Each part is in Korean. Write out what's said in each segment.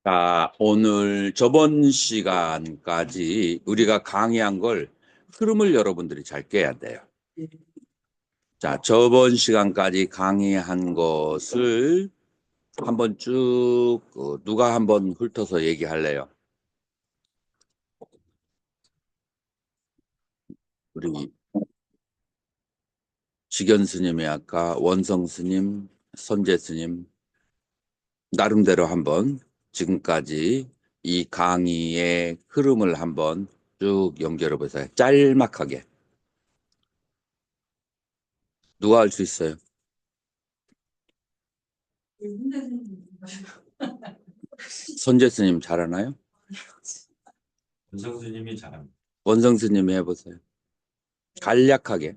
자, 오늘 저번 시간까지 우리가 강의한 걸 흐름을 여러분들이 잘 깨야 돼요. 자, 저번 시간까지 강의한 것을 한번 쭉 누가 한번 훑어서 얘기할래요? 우리 직연 스님이 아까 원성 스님, 선재 스님 나름대로 한번 지금까지 이 강의의 흐름을 한번 쭉 연결해 보세요. 짤막하게. 누가 할 수 있어요? 선재 스님 잘하나요? 권성 스님이 잘합니다. 원성 스님이 해보세요. 간략하게.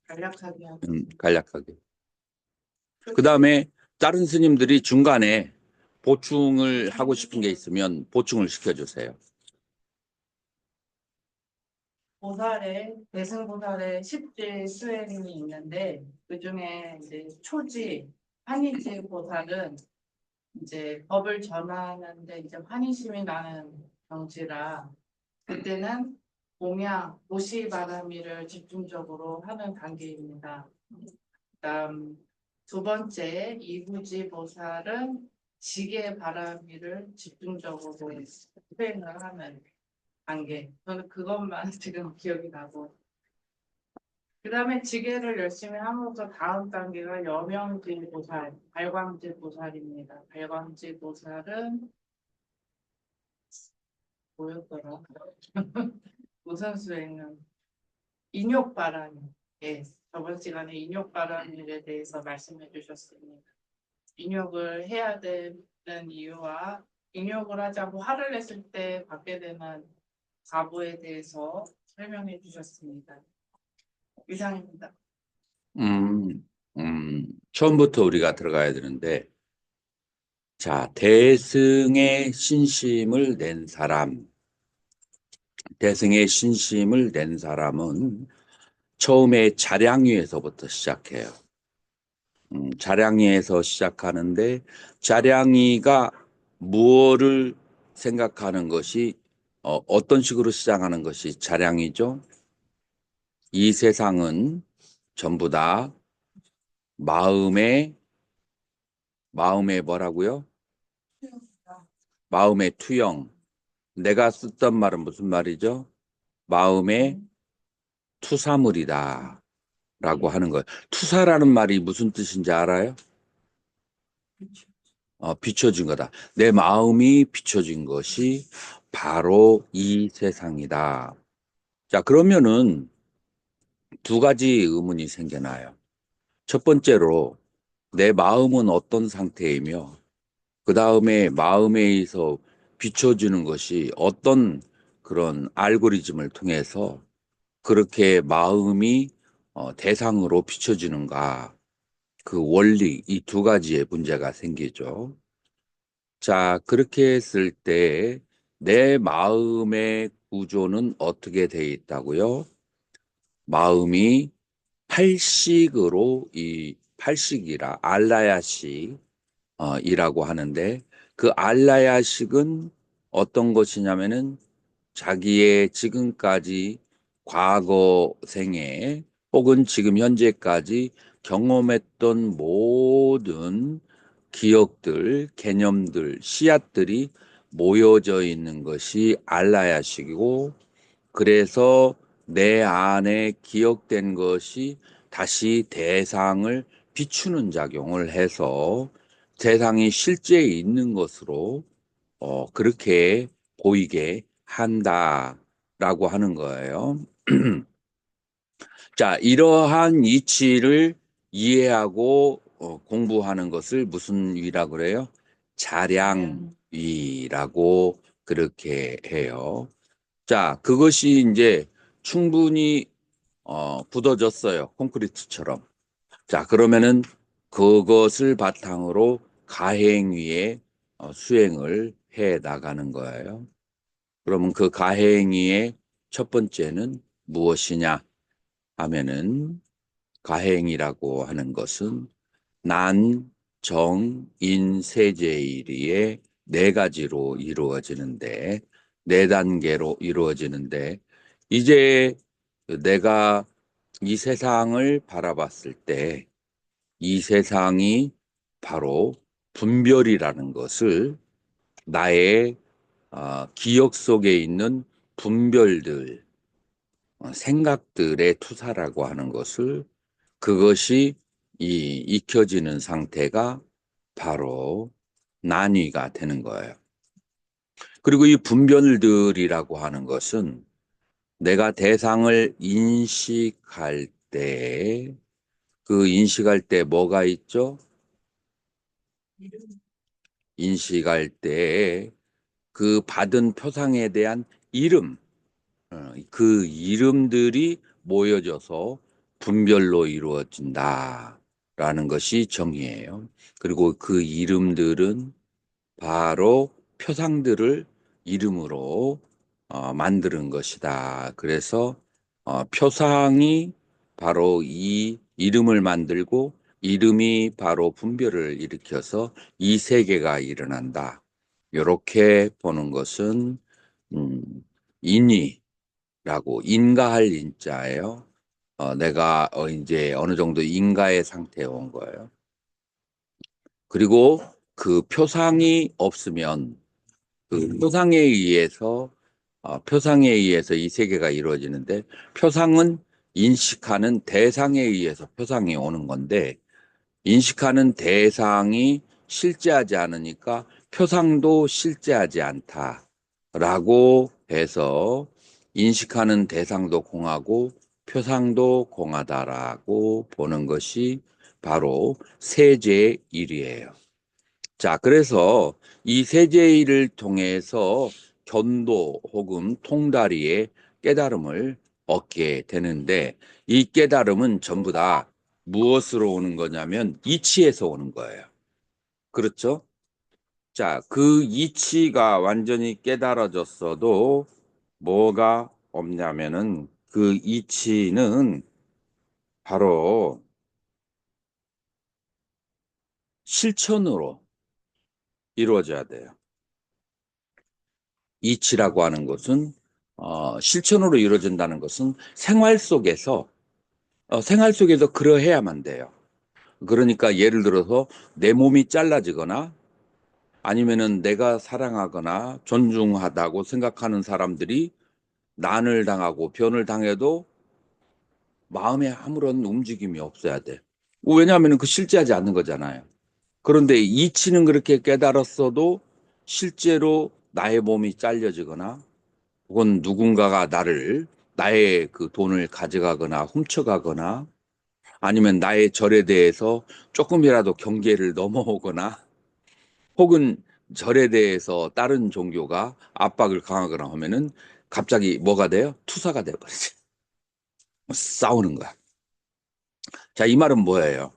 간략하게 하고. 간략하게. 그 다음에 다른 스님들이 중간에 보충을 하고 싶은 게 있으면 보충을 시켜주세요. 대승보살의 10지 수행이 있는데, 그 중에 이제 초지, 환희지 보살은 이제 법을 전하는데 이제 환희심이 나는 경지라, 그때는 공양, 보시바라미를 집중적으로 하는 단계입니다. 그다음 두 번째 이후지 보살은 지계 바라미를 집중적으로 수행을 하는 단계. 저는 그것만 지금 기억이 나고. 그다음에 지계를 열심히 하면서 다음 단계가 여명지 보살, 발광지 보살입니다. 발광지 보살은 뭐였더라? 무슨 수행은 인욕바람이. 예, 저번 시간에 인욕바람일에 대해서 말씀해 주셨습니다. 인욕을 해야 되는 이유와 인욕을 하지 않고 화를 냈을 때 받게 되는 가부에 대해서 설명해 주셨습니다. 이상입니다. 처음부터 우리가 들어가야 되는데, 자, 대승의 신심을 낸 사람, 대승의 신심을 낸 사람은 처음에 자량위에서부터 시작해요. 자량이에서 시작하는데 자량이가 무엇을 생각하는 것이 어떤 식으로 시작하는 것이 자량이죠? 이 세상은 전부 다 마음의 뭐라고요? 마음의 투영. 내가 썼던 말은 무슨 말이죠? 마음의 투사물이다 라고 하는 거예요. 투사라는 말이 무슨 뜻인지 알아요? 비춰진 거다. 내 마음이 비춰진 것이 바로 이 세상이다. 자, 그러면은 두 가지 의문이 생겨나요. 첫 번째로 내 마음은 어떤 상태이며 그 다음에 마음에 의해서 비춰지는 것이 어떤 그런 알고리즘을 통해서 그렇게 마음이 대상으로 비춰지는가. 그 원리, 이 두 가지의 문제가 생기죠. 자, 그렇게 했을 때 내 마음의 구조는 어떻게 돼 있다고요? 마음이 팔식으로 이 팔식이라 알라야식 이라고 하는데 그 알라야식은 어떤 것이냐면은 자기의 지금까지 과거 생에 혹은 지금 현재까지 경험했던 모든 기억들, 개념들, 씨앗들이 모여져 있는 것이 알라야식이고 그래서 내 안에 기억된 것이 다시 대상을 비추는 작용을 해서 대상이 실제 있는 것으로 그렇게 보이게 한다라고 하는 거예요. 자, 이러한 이치를 이해하고 공부하는 것을 무슨 위라고 그래요? 자량위라고 그렇게 해요. 자, 그것이 이제 충분히 굳어졌어요. 콘크리트처럼. 자, 그러면은 그것을 바탕으로 가행위에 수행을 해 나가는 거예요. 그러면 그 가행위의 첫 번째는 무엇이냐 하면은 가행이라고 하는 것은 난, 정, 인, 세제일의 네 가지로 이루어지는데, 네 단계로 이루어지는데, 이제 내가 이 세상을 바라봤을 때, 이 세상이 바로 분별이라는 것을 나의 기억 속에 있는 분별들, 생각들의 투사라고 하는 것을 그것이 익혀지는 상태가 바로 난위가 되는 거예요. 그리고 이 분별들이라고 하는 것은 내가 대상을 인식할 때, 그 인식할 때 뭐가 있죠? 인식할 때 그 받은 표상에 대한 이름, 그 이름들이 모여져서 분별로 이루어진다라는 것이 정의예요. 그리고 그 이름들은 바로 표상들을 이름으로 만드는 것이다. 그래서 표상이 바로 이 이름을 만들고 이름이 바로 분별을 일으켜서 이 세계가 일어난다. 이렇게 보는 것은 음, 인위라고 인가할 인자예요. 내가 이제 어느 정도 인가의 상태에 온 거예요. 그리고 그 표상이 없으면 그 표상에 의해서 이 세계가 이루어지는데 표상은 인식하는 대상에 의해서 표상이 오는 건데 인식하는 대상이 실제하지 않으니까 표상도 실제하지 않다라고 해서 인식하는 대상도 공하고 표상도 공하다라고 보는 것이 바로 세제의 일이에요. 자, 그래서 이 세제일을 통해서 견도 혹은 통다리의 깨달음을 얻게 되는데 이 깨달음은 전부 다 무엇으로 오는 거냐면 이치에서 오는 거예요. 그렇죠? 자, 그 이치가 완전히 깨달아졌어도 뭐가 없냐면은 그 이치는 바로 실천으로 이루어져야 돼요. 이치라고 하는 것은 실천으로 이루어진다는 것은 생활 속에서 그러해야만 돼요. 그러니까 예를 들어서 내 몸이 잘라지거나 아니면은 내가 사랑하거나 존중하다고 생각하는 사람들이 난을 당하고 변을 당해도 마음에 아무런 움직임이 없어야 돼. 왜냐하면 그 실제하지 않는 거잖아요. 그런데 이치는 그렇게 깨달았어도 실제로 나의 몸이 잘려지거나 혹은 누군가가 나의 그 돈을 가져가거나 훔쳐가거나 아니면 나의 절에 대해서 조금이라도 경계를 넘어오거나 혹은 절에 대해서 다른 종교가 압박을 강하거나 하면은 갑자기 뭐가 돼요? 투사가 돼버리지. 싸우는 거야. 자, 이 말은 뭐예요?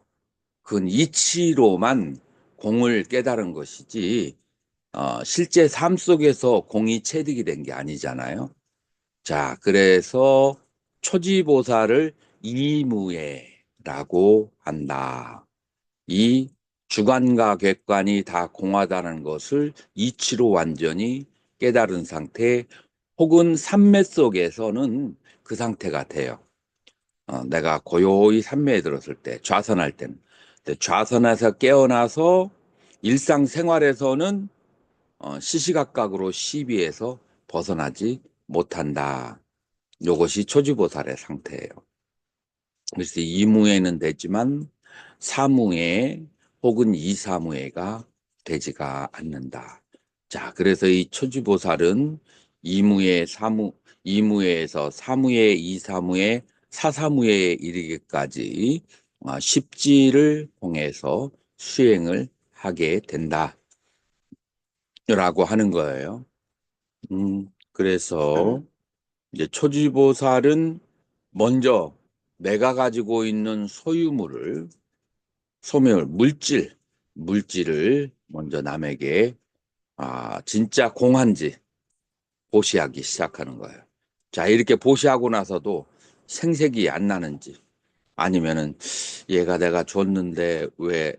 그건 이치로만 공을 깨달은 것이지, 실제 삶 속에서 공이 체득이 된 게 아니잖아요. 자, 그래서 초지보살을 이무예라고 한다. 이 주관과 객관이 다 공하다는 것을 이치로 완전히 깨달은 상태 혹은 삼매 속에서는 그 상태가 돼요. 내가 고요히 삼매에 들었을 때, 좌선할 때는. 근데 좌선해서 깨어나서 일상생활에서는 시시각각으로 시비에서 벗어나지 못한다. 이것이 초지보살의 상태예요. 그래서 이무에는 되지만 사무에 혹은 이사무에가 되지가 않는다. 자, 그래서 이 초지보살은 이무에에서 사무에, 이사무에, 사사무에 이르기까지 십지를 통해서 수행을 하게 된다라고 하는 거예요. 그래서 이제 초지보살은 먼저 내가 가지고 있는 물질을 먼저 남에게 진짜 공한지 보시하기 시작하는 거예요. 자, 이렇게 보시하고 나서도 생색이 안 나는지 아니면은 얘가 내가 줬는데 왜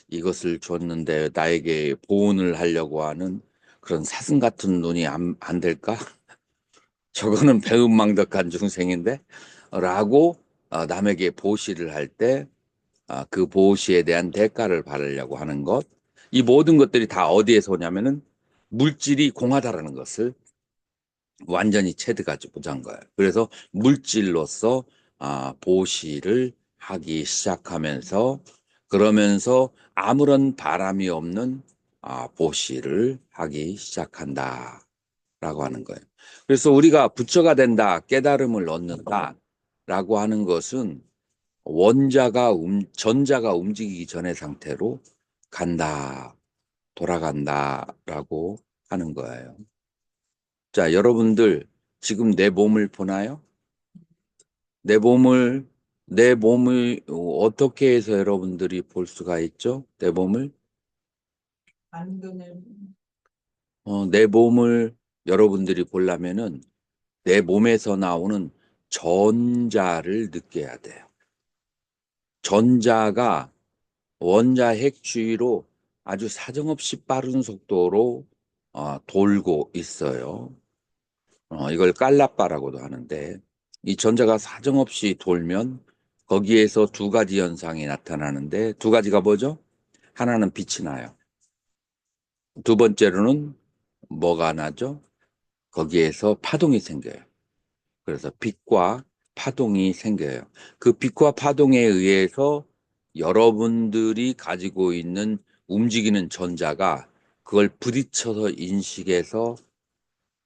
이것을 줬는데 나에게 보온을 하려고 하는 그런 사슴 같은 눈이 안 될까? 저거는 배은망덕한 중생인데? 라고 남에게 보시를 할 때 그 보시에 대한 대가를 받으려고 하는 것. 이 모든 것들이 다 어디에서 오냐면은 물질이 공하다라는 것을 완전히 체득하지 못한 거예요. 그래서 물질로서 보시를 하기 시작하면서 그러면서 아무런 바람이 없는 보시를 하기 시작한다라고 하는 거예요. 그래서 우리가 부처가 된다, 깨달음을 얻는다라고 하는 것은 전자가 움직이기 전의 상태로 간다, 돌아간다라고 하는 거예요. 자, 여러분들 지금 내 몸을 보나요? 내 몸을 어떻게 해서 여러분들이 볼 수가 있죠? 내 몸을? 안근을 내 몸을 여러분들이 보려면은 내 몸에서 나오는 전자를 느껴야 돼요. 전자가 원자 핵주위로 아주 사정없이 빠른 속도로 돌고 있어요. 이걸 깔라빠라고도 하는데 이 전자가 사정없이 돌면 거기에서 두 가지 현상이 나타나는데 두 가지가 뭐죠? 하나는 빛이 나요. 두 번째로는 뭐가 나죠? 거기에서 파동이 생겨요. 그래서 빛과 파동이 생겨요. 그 빛과 파동에 의해서 여러분들이 가지고 있는 움직이는 전자가 그걸 부딪혀서 인식해서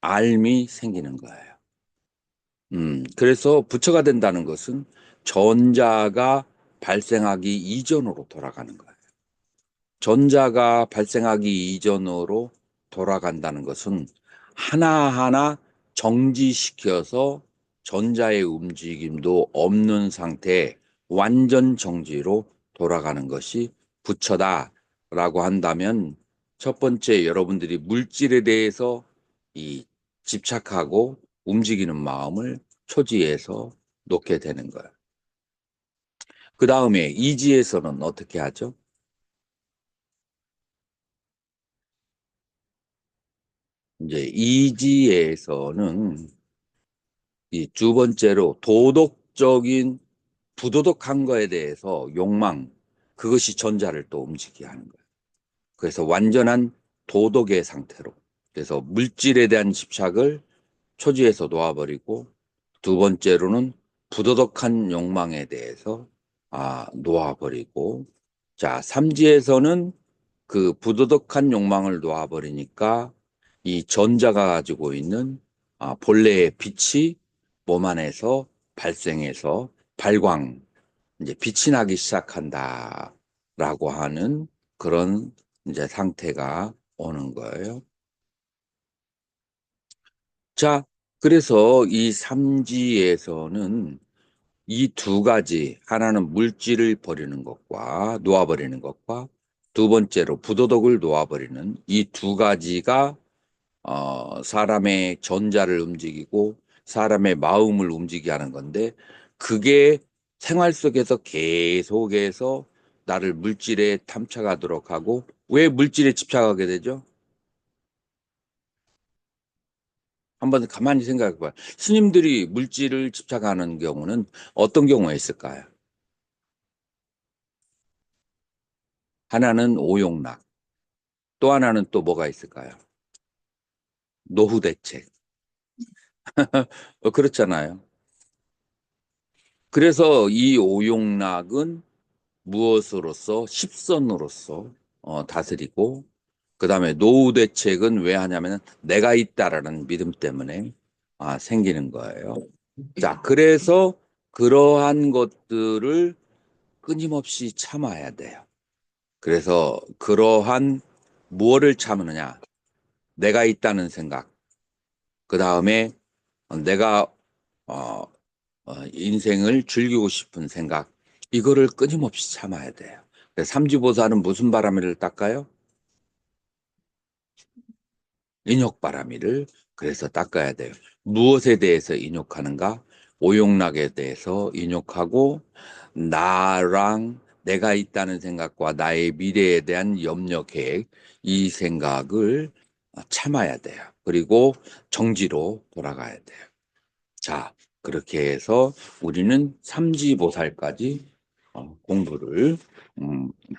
알미 생기는 거예요. 그래서 부처가 된다는 것은 전자가 발생하기 이전으로 돌아가는 거예요. 전자가 발생하기 이전으로 돌아간다는 것은 하나하나 정지시켜서 전자의 움직임도 없는 상태에 완전 정지로 돌아가는 것이 부처다라고 한다면 첫 번째 여러분들이 물질에 대해서 이 집착하고 움직이는 마음을 초지에서 놓게 되는 거예요. 그 다음에 이지에서는 어떻게 하죠? 이제 이지에서는 이 두 번째로 도덕적인 부도덕한 거에 대해서 욕망, 그것이 전자를 또 움직이게 하는 거예요. 그래서 완전한 도덕의 상태로. 그래서 물질에 대한 집착을 초지에서 놓아버리고 두 번째로는 부도덕한 욕망에 대해서 놓아버리고 자, 삼지에서는 그 부도덕한 욕망을 놓아버리니까 이 전자가 가지고 있는 본래의 빛이 몸 안에서 발생해서 발광, 이제 빛이 나기 시작한다라고 하는 그런 이제 상태가 오는 거예요. 자, 그래서 이 삼지에서는 이 두 가지, 하나는 물질을 버리는 것과 놓아버리는 것과 두 번째로 부도덕을 놓아버리는 이 두 가지가 사람의 전자를 움직이고 사람의 마음을 움직이게 하는 건데 그게 생활 속에서 계속해서 나를 물질에 탐착하도록 하고 왜 물질에 집착하게 되죠? 한번 가만히 생각해 봐요. 스님들이 물질을 집착하는 경우는 어떤 경우가 있을까요? 하나는 오용락, 또 하나는 또 뭐가 있을까요? 노후대책. 그렇잖아요. 그래서 이 오용락은 무엇으로서 십선으로서 다스리고 그 다음에 노후대책은 왜 하냐면 내가 있다라는 믿음 때문에 생기는 거예요. 자, 그래서 그러한 것들을 끊임없이 참아야 돼요. 그래서 그러한 무엇을 참느냐? 내가 있다는 생각. 그 다음에 내가 인생을 즐기고 싶은 생각. 이거를 끊임없이 참아야 돼요. 삼지보살은 무슨 바람이를 닦아요? 인욕바람이를 그래서 닦아야 돼요. 무엇에 대해서 인욕하는가? 오용락에 대해서 인욕하고 나랑 내가 있다는 생각과 나의 미래에 대한 염려 계획, 이 생각을 참아야 돼요. 그리고 정지로 돌아가야 돼요. 자, 그렇게 해서 우리는 삼지보살까지 공부를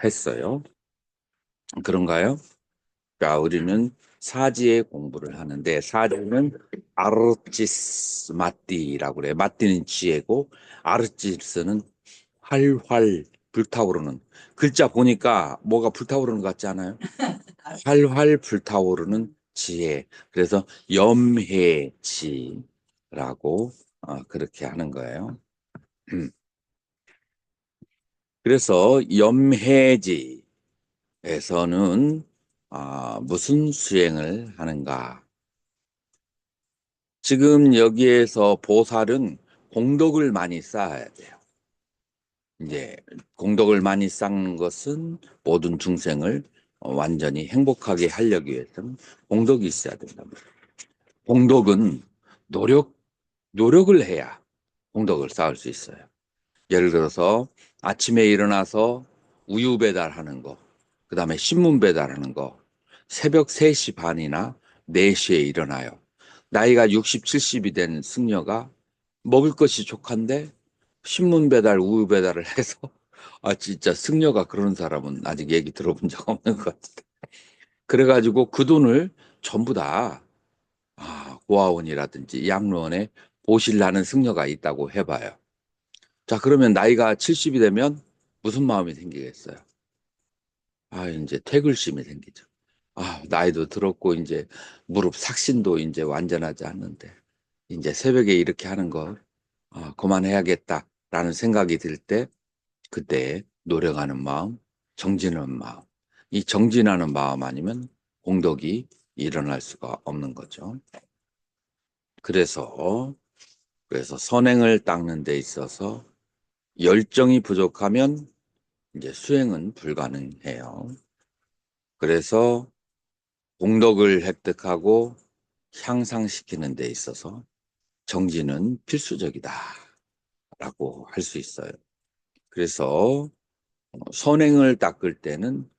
했어요. 그런가요? 자, 우리는 사지의 공부를 하는데, 사지는 아르치스 마띠라고 그래요. 마띠는 지혜고, 아르치스는 활활 불타오르는. 글자 보니까 뭐가 불타오르는 것 같지 않아요? 활활 불타오르는 지혜. 그래서 염해지라고 그렇게 하는 거예요. 그래서 염해지에서는 무슨 수행을 하는가? 지금 여기에서 보살은 공덕을 많이 쌓아야 돼요. 이제 공덕을 많이 쌓는 것은 모든 중생을 완전히 행복하게 하려기 위해서는 공덕이 있어야 된다. 공덕은 노력을 해야 공덕을 쌓을 수 있어요. 예를 들어서 아침에 일어나서 우유 배달하는 거, 그 다음에 신문 배달하는 거, 새벽 3시 반이나 4시에 일어나요. 나이가 60, 70이 된 승려가 먹을 것이 족한데 신문 배달, 우유 배달을 해서 진짜 승려가 그런 사람은 아직 얘기 들어본 적 없는 것 같아요. 그래가지고 그 돈을 전부 다 고아원이라든지 양로원에 보실라는 승려가 있다고 해봐요. 자, 그러면 나이가 70이 되면 무슨 마음이 생기겠어요? 이제 퇴글심이 생기죠. 나이도 들었고, 이제 무릎 삭신도 이제 완전하지 않는데, 이제 새벽에 이렇게 하는 거, 그만해야겠다라는 생각이 들 때, 그때 노력하는 마음, 정진하는 마음, 이 정진하는 마음 아니면 공덕이 일어날 수가 없는 거죠. 그래서, 선행을 닦는 데 있어서 열정이 부족하면 이제 수행은 불가능해요. 그래서 공덕을 획득하고 향상시키는 데 있어서 정진은 필수적이다라고 할 수 있어요. 그래서 선행을 닦을 때는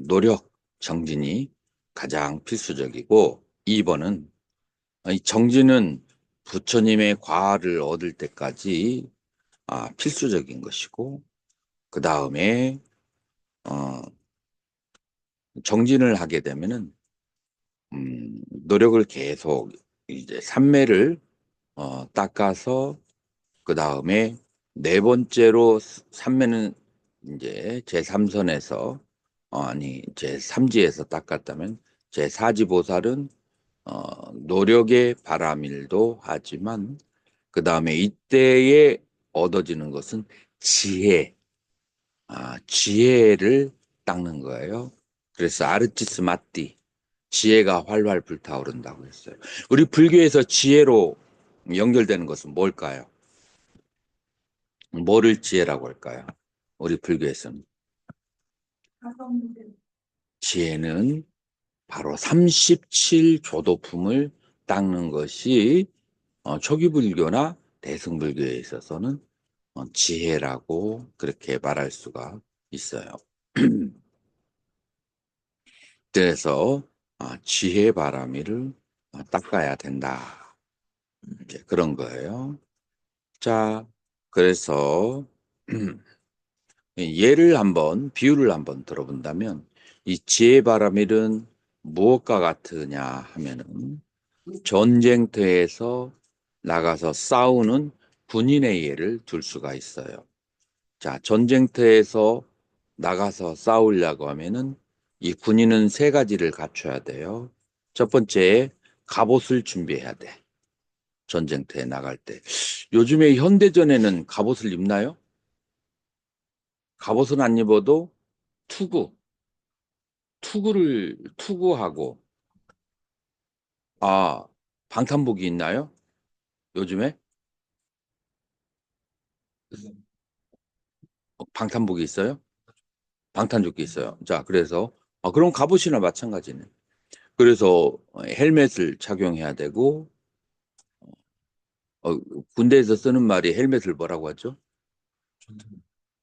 노력, 정진이 가장 필수적이고 2번은 이 정진은 부처님의 과를 얻을 때까지 필수적인 것이고 그 다음에 정진을 하게 되면은 노력을 계속 이제 삼매를 닦아서 그 다음에 네 번째로 삼매는 이제 제3선에서 아니 제3지에서 닦았다면 제4지 보살은 노력의 바람일도 하지만 그 다음에 이때에 얻어지는 것은 지혜를 닦는 거예요. 그래서 아르치스 마띠 지혜가 활활 불타오른다고 했어요. 우리 불교에서 지혜로 연결되는 것은 뭘까요? 뭐를 지혜라고 할까요? 우리 불교에서는 지혜는 바로 37조도품을 닦는 것이 초기 불교나 대승불교에 있어서는 지혜라고 그렇게 말할 수가 있어요. 그래서 지혜 바라미를 닦아야 된다. 이제 그런 거예요. 자, 그래서 비유를 한번 들어본다면 이 지혜 바라밀은 무엇과 같으냐 하면은 전쟁터에서 나가서 싸우는 군인의 예를 들 수가 있어요. 자, 전쟁터에서 나가서 싸우려고 하면은 이 군인은 세 가지를 갖춰야 돼요. 첫 번째, 갑옷을 준비해야 돼. 전쟁터에 나갈 때. 요즘에 현대전에는 갑옷을 입나요? 갑옷은 안 입어도 투구, 투구하고, 아, 방탄복이 있나요? 요즘에? 방탄복이 있어요? 방탄조끼 있어요. 자, 그래서, 그럼 갑옷이나 마찬가지네. 그래서 헬멧을 착용해야 되고, 어, 군대에서 쓰는 말이 헬멧을 뭐라고 하죠?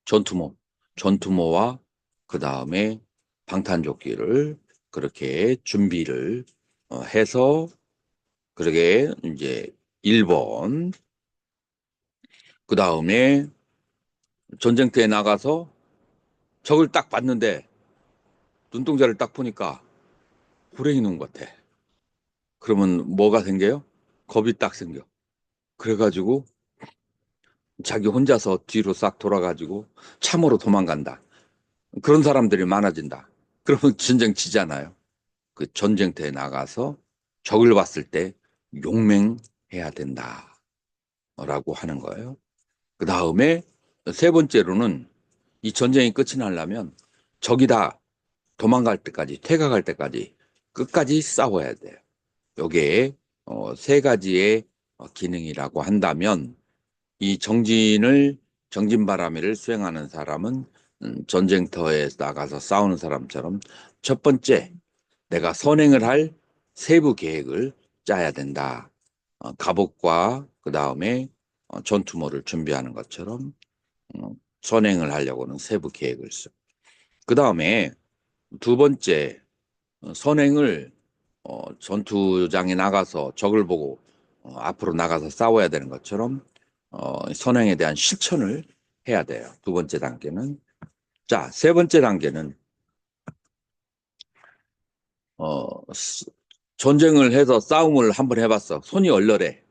전투모. 전투모와 그 다음에 방탄조끼를 그렇게 준비를 해서 그렇게 이제 1번 그 다음에 전쟁터에 나가서 적을 딱 봤는데 눈동자를 딱 보니까 호랭이 눈 같아. 그러면 뭐가 생겨요? 겁이 딱 생겨. 그래가지고 자기 혼자서 뒤로 싹 돌아가지고 참으로 도망간다. 그런 사람들이 많아진다. 그러면 전쟁 지잖아요. 그 전쟁터에 나가서 적을 봤을 때 용맹해야 된다라고 하는 거예요. 그 다음에 세 번째로는 이 전쟁이 끝이 나려면 적이 다 도망갈 때까지, 퇴각할 때까지 끝까지 싸워야 돼요. 요게 세 가지의 기능이라고 한다면 이 정진바람회를 수행하는 사람은 전쟁터에 나가서 싸우는 사람처럼 첫 번째, 내가 선행을 할 세부 계획을 짜야 된다. 갑옷과 그 다음에 전투모를 준비하는 것처럼 선행을 하려고는 세부 계획을 써. 그 다음에 두 번째, 선행을 전투장에 나가서 적을 보고 앞으로 나가서 싸워야 되는 것처럼 선행에 대한 실천을 해야 돼요. 두 번째 단계는. 자, 세 번째 단계는 전쟁을 해서 싸움을 한번 해봤어. 손이 얼얼해.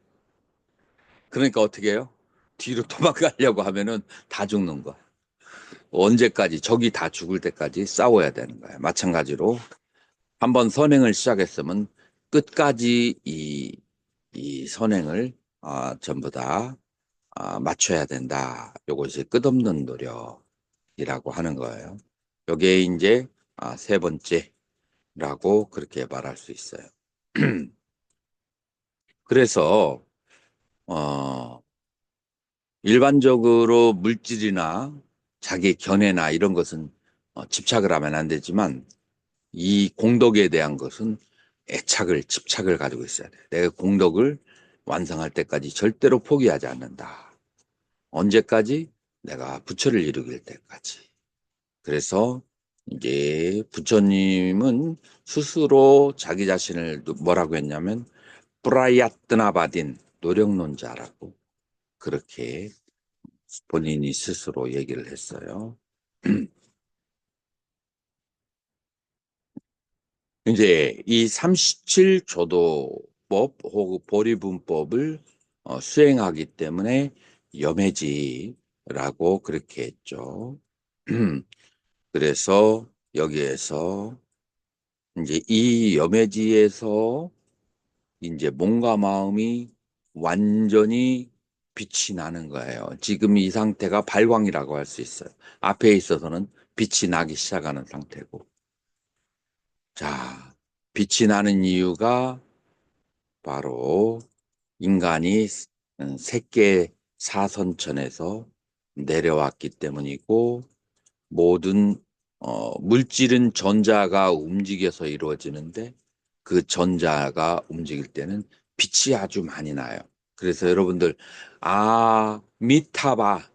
그러니까 어떻게 해요? 뒤로 도망가려고 하면은 다 죽는 거야. 언제까지 적이 다 죽을 때까지 싸워야 되는 거야. 마찬가지로 한번 선행을 시작했으면 끝까지 이 선행을 전부 다 맞춰야 된다. 요것이 끝없는 노력이라고 하는 거예요. 요게 이제 세 번째라고 그렇게 말할 수 있어요. 그래서 어, 일반적으로 물질이나 자기 견해나 이런 것은 집착을 하면 안 되지만 이 공덕에 대한 것은 집착을 가지고 있어야 돼. 내가 공덕을 완성할 때까지 절대로 포기하지 않는다. 언제까지? 내가 부처를 이루길 때까지. 그래서 이제 부처님은 스스로 자기 자신을 뭐라고 했냐면 프라야트나바딘 노력론자라고 그렇게 본인이 스스로 얘기를 했어요. 이제 이 37조도법 혹은 보리분법을 수행하기 때문에 염해지라고 그렇게 했죠. 그래서 여기에서 이제 이 염해지에서 이제 몸과 마음이 완전히 빛이 나는 거예요. 지금 이 상태가 발광이라고 할 수 있어요. 앞에 있어서는 빛이 나기 시작하는 상태고. 자, 빛이 나는 이유가 바로 인간이 색계 사선천에서 내려왔기 때문이고 모든 물질은 전자가 움직여서 이루어지는데 그 전자가 움직일 때는 빛이 아주 많이 나요. 그래서 여러분들 아미타바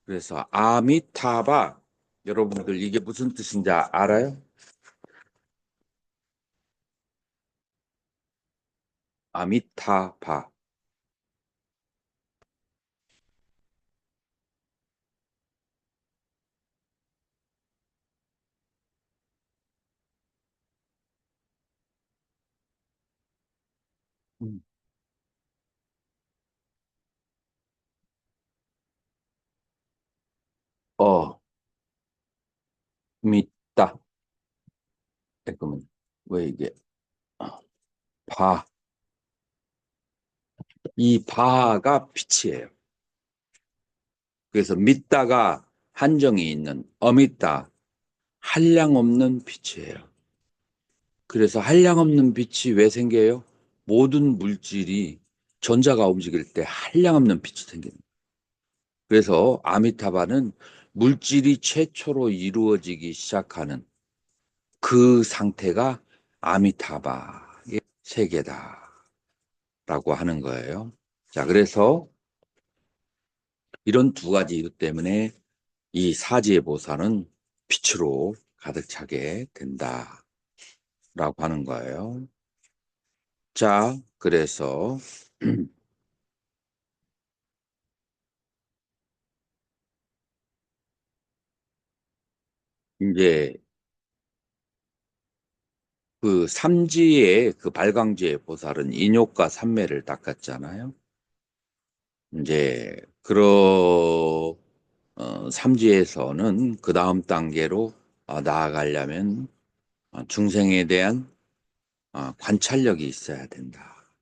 그래서 아미타바 여러분들 이게 무슨 뜻인지 알아요? 아미타바 음. 어 믿다 잠깐만 왜 이게 바 이 바가 빛이에요. 그래서 믿다가 한정이 있는 어밌다 한량없는 빛이에요. 그래서 한량없는 빛이 왜 생겨요? 모든 물질이 전자가 움직일 때 한량없는 빛이 생기는 거예요. 그래서 아미타바는 물질이 최초로 이루어지기 시작하는 그 상태가 아미타바의 세계다라고 하는 거예요. 자, 그래서 이런 두 가지 이유 때문에 이 사지의 보살은 빛으로 가득 차게 된다라고 하는 거예요. 자, 그래서 이제 그 삼지의 그 발광지의 보살은 인욕과 삼매를 닦았잖아요. 이제 삼지에서는 그 다음 단계로 나아가려면 중생에 대한 관찰력이 있어야 된다.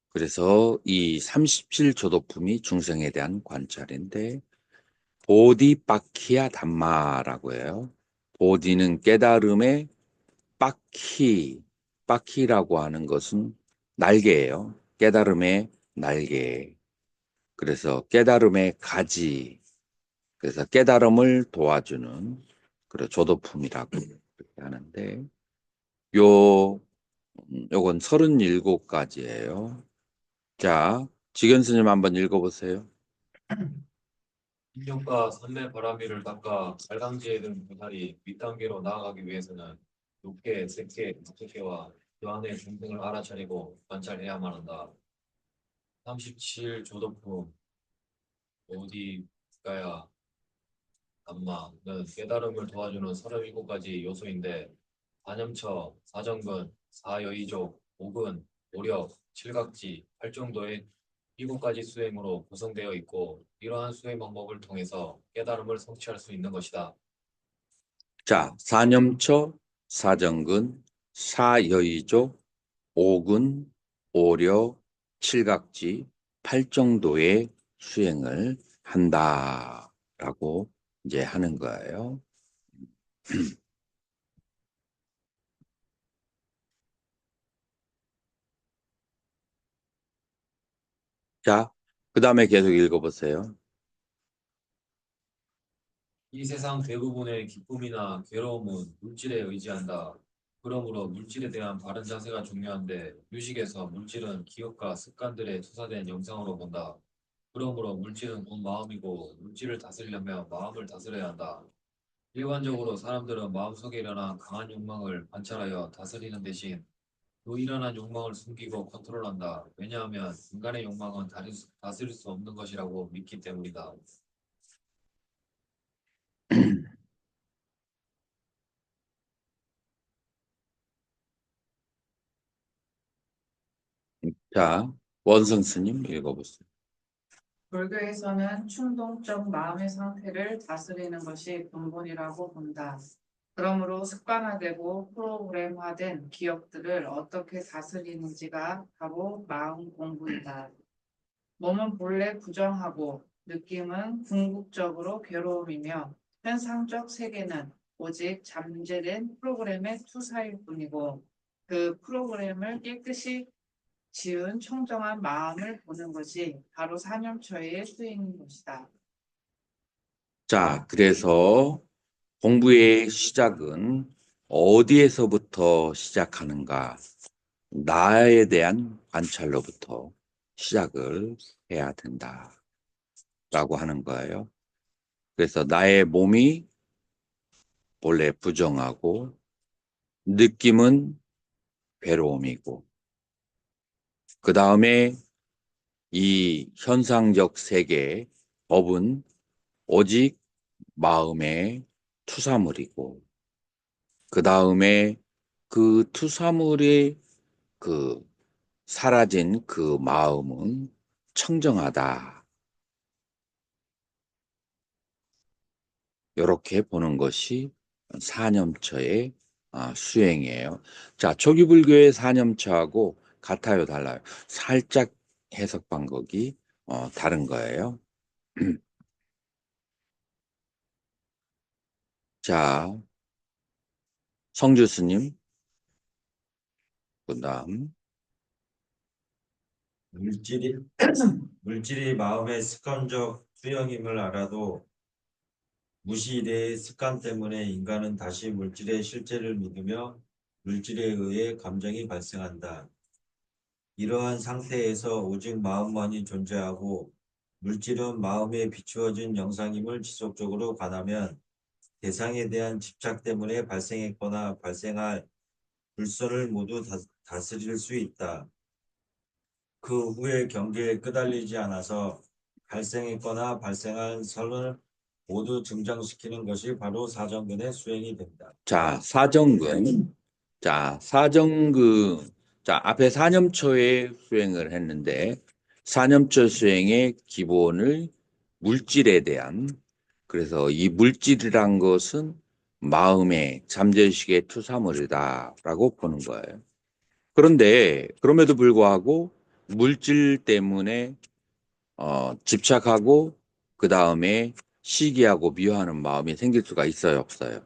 그래서 이 37조도품이 중생에 대한 관찰인데 보디빠키야 담마라고 해요. 보디는 깨달음의 빠키라고 하는 것은 날개예요. 깨달음의 날개. 그래서 깨달음의 가지. 그래서 깨달음을 도와주는 그런 조도품이라고 그렇게 하는데 요건 37가지예요. 자, 지견 스님 한번 읽어보세요. 인력과 선내 바람이를 닦아 발광지에 든 보살이 윗단계로 나아가기 위해서는 육계, 색계, 무색계와 그 안의 중생을 알아차리고 관찰해야만 한다. 37조도품 어디가야 담마는 깨달음을 도와주는 37가지 요소인데 사념처, 사정근, 사여의족, 오근, 오력, 칠각지, 팔정도의 7가지 수행으로 구성되어 있고 이러한 수행 방법을 통해서 깨달음을 성취할 수 있는 것이다. 자, 사념처, 사정근, 사여의족, 오근, 오력, 칠각지, 팔정도의 수행을 한다라고 이제 하는 거예요. 자, 그 다음에 계속 읽어보세요. 이 세상 대부분의 기쁨이나 괴로움은 물질에 의지한다. 그러므로 물질에 대한 바른 자세가 중요한데 유식에서 물질은 기억과 습관들에 투사된 영상으로 본다. 그러므로 물질은 곧 마음이고 물질을 다스리려면 마음을 다스려야 한다. 일반적으로 사람들은 마음속에 일어난 강한 욕망을 관찰하여 다스리는 대신 또 일어난 욕망을 숨기고 컨트롤한다. 왜냐하면 인간의 욕망은 다스릴 수 없는 것이라고 믿기 때문이다. 자, 원성 스님 읽어보세요. 불교에서는 충동적 마음의 상태를 다스리는 것이 근본이라고 본다. 그러므로 습관화되고 프로그램화된 기억들을 어떻게 다스리는지가 바로 마음 공부이다. 몸은 본래 부정하고 느낌은 궁극적으로 괴로움이며 현상적 세계는 오직 잠재된 프로그램의 투사일 뿐이고 그 프로그램을 깨끗이 지은 청정한 마음을 보는 것이 바로 사념처의 수행인 것이다. 자, 그래서 공부의 시작은 어디에서부터 시작하는가? 나에 대한 관찰로부터 시작을 해야 된다라고 하는 거예요. 그래서 나의 몸이 본래 부정하고 느낌은 괴로움이고 그 다음에 이 현상적 세계 법은 오직 마음의 투사물이고 그 다음에 그 투사물이 그 사라진 그 마음은 청정하다. 이렇게 보는 것이 사념처의 수행이에요. 자, 초기 불교의 사념처하고 같아요, 달라요? 살짝 해석 방법이 다른 거예요. 자, 성주 스님, 그다음 물질이 물질이 마음의 습관적 수용임을 알아도 무시일의 습관 때문에 인간은 다시 물질의 실제를 믿으며 물질에 의해 감정이 발생한다. 이러한 상태에서 오직 마음만이 존재하고 물질은 마음에 비추어진 영상임을 지속적으로 관하면 대상에 대한 집착 때문에 발생했거나 발생할 불선을 모두 다스릴 수 있다. 그 후에 경계에 끄달리지 않아서 발생했거나 발생한 선을 모두 증정시키는 것이 바로 사정근의 수행이 된다. 자, 사정근. 자, 사정근. 자, 앞에 사념초의 수행을 했는데, 사념초 수행의 기본을 물질에 대한, 그래서 이 물질이란 것은 마음의 잠재의식의 투사물이다라고 보는 거예요. 그런데, 그럼에도 불구하고 물질 때문에 집착하고, 그 다음에 시기하고 미워하는 마음이 생길 수가 있어요, 없어요?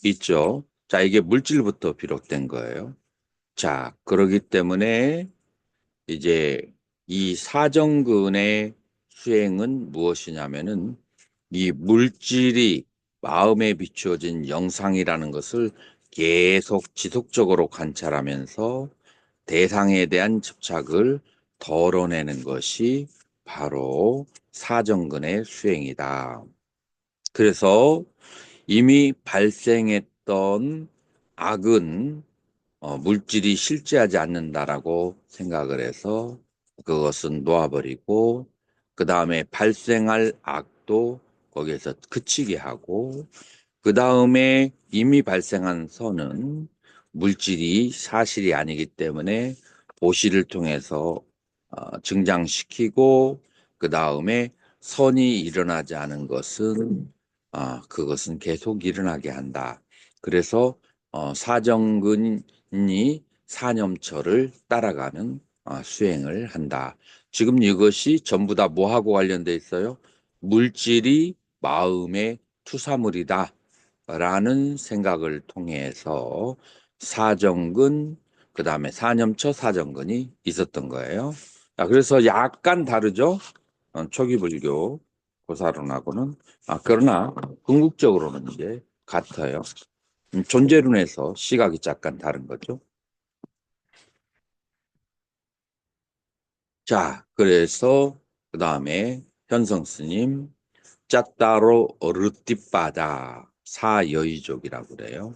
있죠. 자, 이게 물질부터 비롯된 거예요. 자, 그러기 때문에 이제 이 사정근의 수행은 무엇이냐면은 이 물질이 마음에 비추어진 영상이라는 것을 계속 지속적으로 관찰하면서 대상에 대한 집착을 덜어내는 것이 바로 사정근의 수행이다. 그래서 이미 발생했던 악은 물질이 실제하지 않는다라고 생각을 해서 그것은 놓아버리고 그 다음에 발생할 악도 거기에서 그치게 하고 그 다음에 이미 발생한 선은 물질이 사실이 아니기 때문에 보시를 통해서 증장시키고 그 다음에 선이 일어나지 않은 것은 그것은 계속 일어나게 한다. 그래서 사정근이 사념처를 따라가는 수행을 한다. 지금 이것이 전부 다 뭐하고 관련돼 있어요? 물질이 마음의 투사물이다. 라는 생각을 통해서 사정근, 그 다음에 사념처 사정근이 있었던 거예요. 자, 그래서 약간 다르죠? 초기불교 고사론하고는. 그러나 궁극적으로는 이제 같아요. 존재론에서 시각이 약간 다른 거죠. 자, 그래서 그 다음에 현성 스님 짜따로 르띠빠다 사여의족이라고 그래요.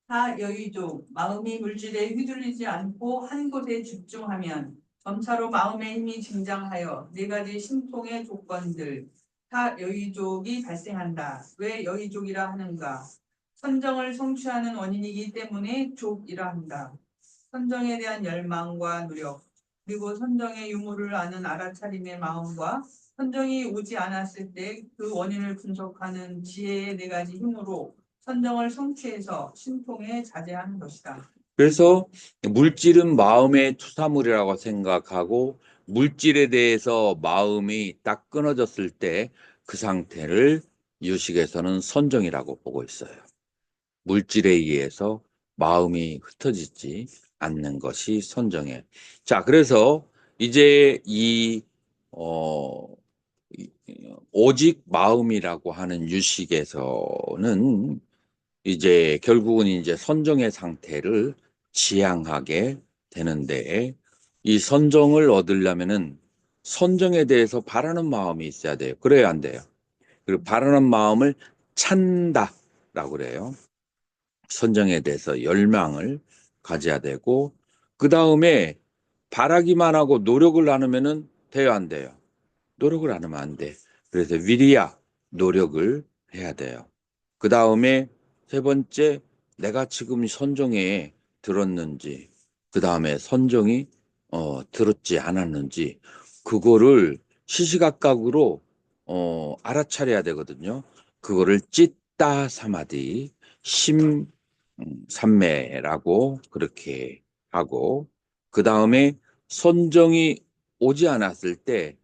사여의족, 마음이 물질에 휘둘리지 않고 한 곳에 집중하면 점차로 마음의 힘이 증장하여 네 가지 신통의 조건들, 사여의족이 발생한다. 왜 여의족이라 하는가? 선정을 성취하는 원인이기 때문에 족이라 한다. 선정에 대한 열망과 노력, 그리고 선정의 유무를 아는 알아차림의 마음과 선정이 오지 않았을 때 그 원인을 분석하는 지혜의 네 가지 힘으로 선정을 성취해서 신통에 자제하는 것이다. 그래서 물질은 마음의 투사물이라고 생각하고 물질에 대해서 마음이 딱 끊어졌을 때 그 상태를 유식에서는 선정이라고 보고 있어요. 물질에 의해서 마음이 흩어지지 않는 것이 선정이에요. 자, 그래서 이제 어, 오직 마음이라고 하는 유식에서는 이제 결국은 이제 선정의 상태를 지향하게 되는데 이 선정을 얻으려면은 선정에 대해서 바라는 마음이 있어야 돼요. 그래야 안 돼요. 그리고 바라는 마음을 찬다라고 그래요. 선정에 대해서 열망을 가져야 되고 그 다음에 바라기만 하고 노력을 안 하면은 돼요, 안 돼요? 노력을 안 하면 안 돼. 그래서 위리야 노력을 해야 돼요. 그 다음에 세 번째 내가 지금 선정에 들었는지 그 다음에 선정이 들었지 않았는지 그거를 시시각각으로 알아차려야 되거든요. 그거를 찌따 사마디 심삼매라고 그렇게 하고 그 다음에 선정이 오지 않았을 때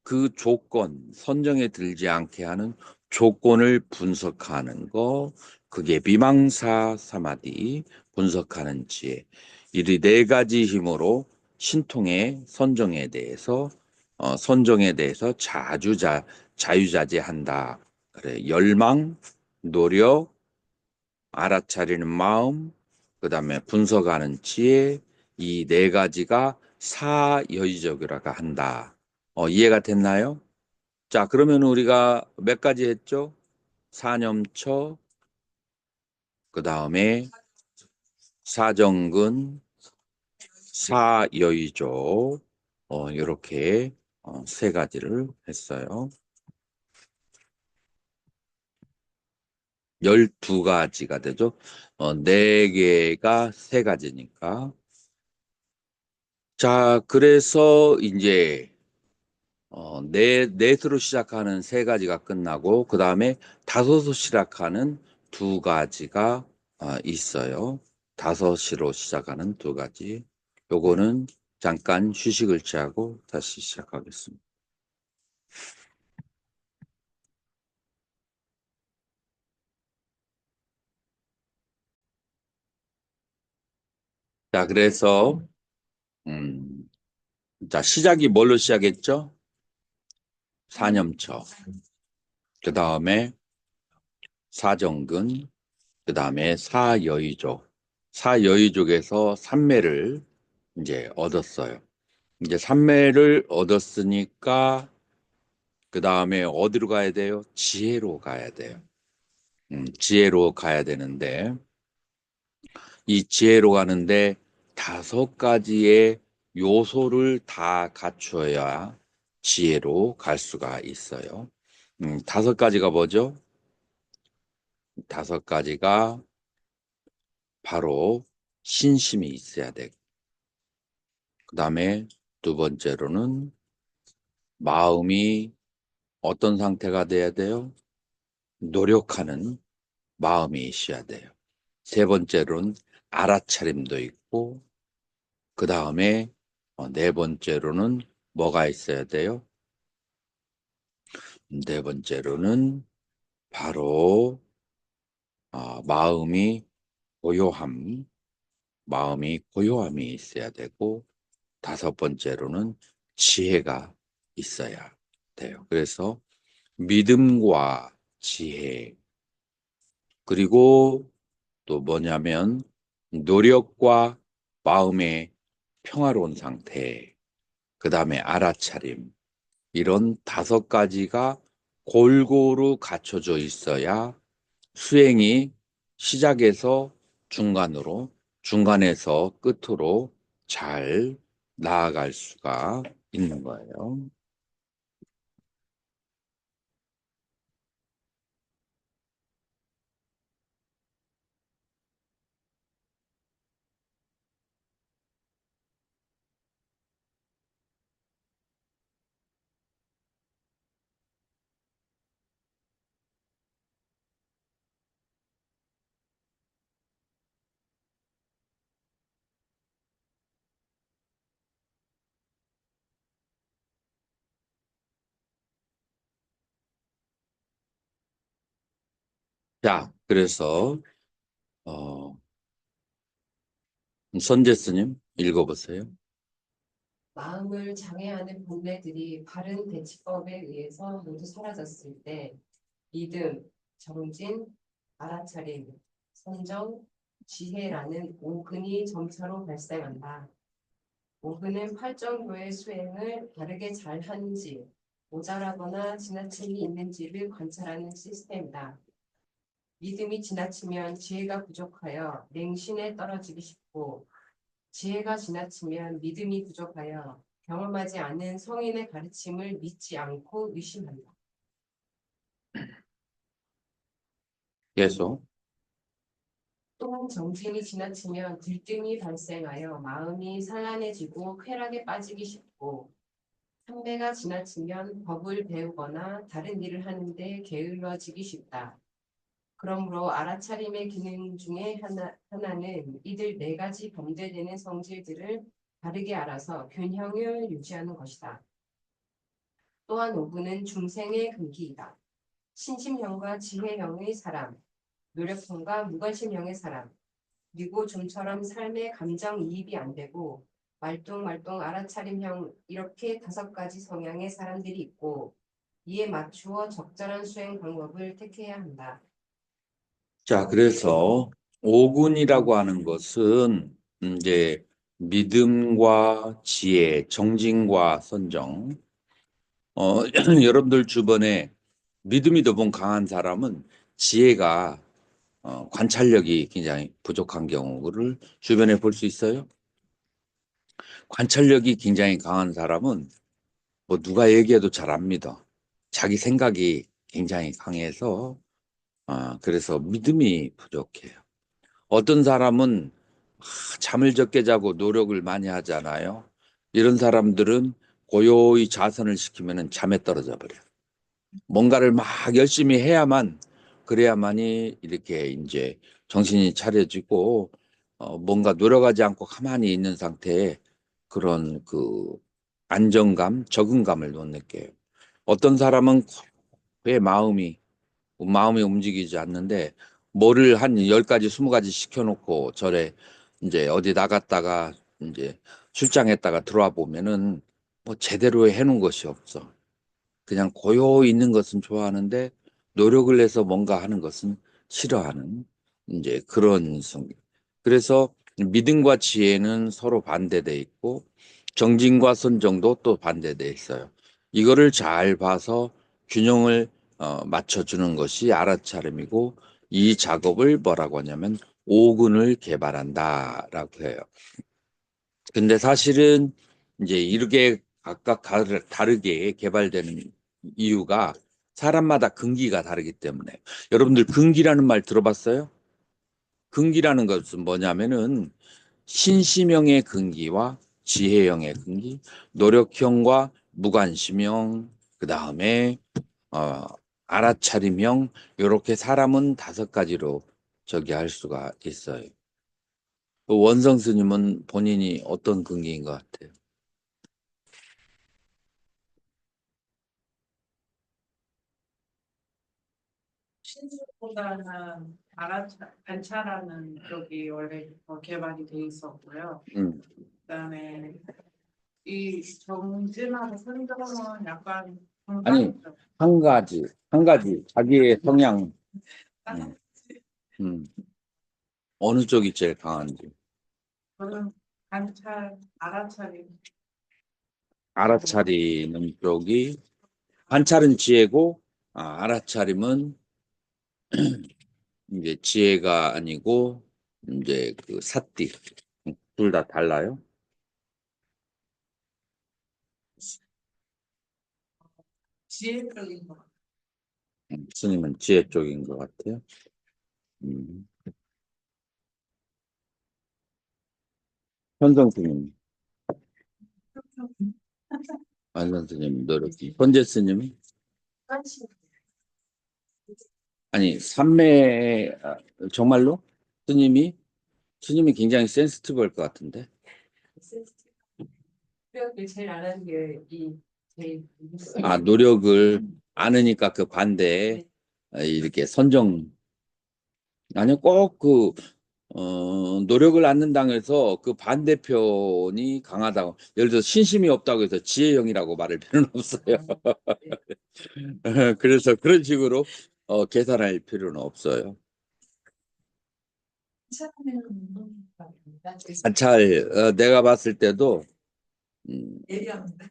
그 조건, 선정에 들지 않게 하는 조건을 분석하는 거, 그게 미망사 사마디, 분석하는 지혜. 이 네 가지 힘으로 신통의 선정에 대해서 자유자재한다. 그래, 열망, 노력, 알아차리는 마음, 그 다음에 분석하는 지혜, 이 네 가지가 사여의적이라고 한다. 이해가 됐나요? 자, 그러면 우리가 몇 가지 했죠? 사념처, 그 다음에 사정근, 사여의조, 이렇게 세 가지를 했어요. 12가지가 되죠. 네 개가 세 가지니까. 자, 그래서 이제 넷으로 시작하는 세 가지가 끝나고 그 다음에 다섯으로 시작하는 두 가지가 있어요. 다섯으로 시작하는 두 가지. 요거는 잠깐 휴식을 취하고 다시 시작하겠습니다. 자, 그래서 자, 시작이 뭘로 시작했죠? 사념처. 그 다음에 사정근, 그 다음에 사여의족. 사여의족에서 삼매를 이제 얻었어요. 이제 삼매를 얻었으니까 그 다음에 어디로 가야 돼요? 지혜로 가야 돼요. 지혜로 가야 되는데 이 지혜로 가는데 5가지의 요소를 다 갖추어야 지혜로 갈 수가 있어요. 5가지가 뭐죠? 5가지가 바로 신심이 있어야 되고, 그 다음에 두 번째로는 마음이 어떤 상태가 돼야 돼요? 노력하는 마음이 있어야 돼요. 세 번째로는 알아차림도 있고, 그 다음에 네 번째로는 뭐가 있어야 돼요? 네 번째로는 바로 마음이 마음이 고요함이 있어야 되고, 5번째로는 지혜가 있어야 돼요. 그래서 믿음과 지혜, 그리고 또 뭐냐면 노력과 마음의 평화로운 상태, 그 다음에 알아차림, 이런 5가지가 골고루 갖춰져 있어야 수행이 시작에서 중간으로, 중간에서 끝으로 잘 나아갈 수가 있는 거예요. 자, 그래서 어, 선재 스님 읽어보세요. 마음을 장애하는 본래들이 바른 대치법에 의해서 모두 사라졌을 때 믿음, 정진, 알아차림, 선정, 지혜라는 오근이 점차로 발생한다. 오근은 팔정도의 수행을 바르게 잘 하는지, 모자라거나 지나침이 있는지를 관찰하는 시스템이다. 믿음이 지나치면 지혜가 부족하여 맹신에 떨어지기 쉽고, 지혜가 지나치면 믿음이 부족하여 경험하지 않은 성인의 가르침을 믿지 않고 의심한다. 계속. 또 정진이 지나치면 들뜸이 발생하여 마음이 산란해지고 쾌락에 빠지기 쉽고, 삼매가 지나치면 법을 배우거나 다른 일을 하는데 게을러지기 쉽다. 그러므로 알아차림의 기능 중에 하나는 이들 4가지 범죄되는 성질들을 바르게 알아서 균형을 유지하는 것이다. 또한 오분은 중생의 근기이다. 신심형과 지혜형의 사람, 노력형과 무관심형의 사람, 그리고 좀처럼 삶의 감정이입이 안 되고 말똥말똥 알아차림형, 이렇게 5가지 성향의 사람들이 있고, 이에 맞추어 적절한 수행 방법을 택해야 한다. 자, 그래서 오군이라고 하는 것은 이제 믿음과 지혜, 정진과 선정, 여러분들 주변에 믿음이 더 강한 사람은 지혜가 관찰력이 굉장히 부족한 경우를 주변에 볼 수 있어요. 관찰력이 굉장히 강한 사람은 뭐 누가 얘기해도 잘 안 믿어. 자기 생각이 굉장히 강해서 그래서 믿음이 부족해요. 어떤 사람은 잠을 적게 자고 노력을 많이 하잖아요. 이런 사람들은 고요히 자선을 시키면 잠에 떨어져 버려요. 뭔가를 막 열심히 해야만 그래야만이 이렇게 이제 정신이 차려지고 뭔가 노력하지 않고 가만히 있는 상태에 그런 그 안정감, 적응감을 못 느껴요. 어떤 사람은 왜 마음이 움직이지 않는데 뭐를 한 10가지, 20가지 시켜놓고 절에 이제 어디 나갔다가 이제 출장했다가 들어와 보면은 뭐 제대로 해놓은 것이 없어. 그냥 고요 있는 것은 좋아하는데 노력을 해서 뭔가 하는 것은 싫어하는 이제 그런 성격. 그래서 믿음과 지혜는 서로 반대돼 있고 정진과 선정도 또 반대돼 있어요. 이거를 잘 봐서 균형을 맞춰주는 것이 알아차림이고 이 작업을 뭐라고 하냐면 오근을 개발한다라고 해요. 근데 사실은 이제 이렇게 각각 다르게 개발되는 이유가 사람마다 근기가 다르기 때문에 여러분들 근기라는 말 들어봤어요? 근기라는 것은 뭐냐면은 신심형의 근기와 지혜형의 근기, 노력형과 무관심형, 그 다음에 어, 알아차림형 이렇게 사람은 5가지로 저기 할 수가 있어요. 원성 스님은 본인이 어떤 근기인 것 같아요? 신수보다는 관찰하는 쪽이 원래 더 개발이 돼 있었고요. 음. 그다음에 이 정진하고 선정은 약간 아니, 공감적. 한 가지 자기의 성향, 음, 음, 어느 쪽이 제일 강한지 저는 관찰, 알아차림. 알아차리는 쪽이 관찰은 지혜고 알아차림은 이제 지혜가 아니고 이제 그 사띠 둘 다 달라요. 지혜적인 것 같아요. 스님은 지혜 쪽인 것 같아요. 음. 현성 스님, 안선 스님 노력이, 현재 스님은 아니 삼매 정말로 스님이 굉장히 센스티브할 것 같은데. 노력을 제일 안 하는 게이 제일 노력을 않으니까 그 반대에 이렇게 선정 아니요 꼭 노력을 않는다고 해서 그 반대편이 강하다고 예를 들어서 신심이 없다고 해서 지혜형이라고 말할 필요는 없어요. 그래서 그런 식으로 계산할 필요는 없어요. 관찰 내가 봤을 때도 예리합니다.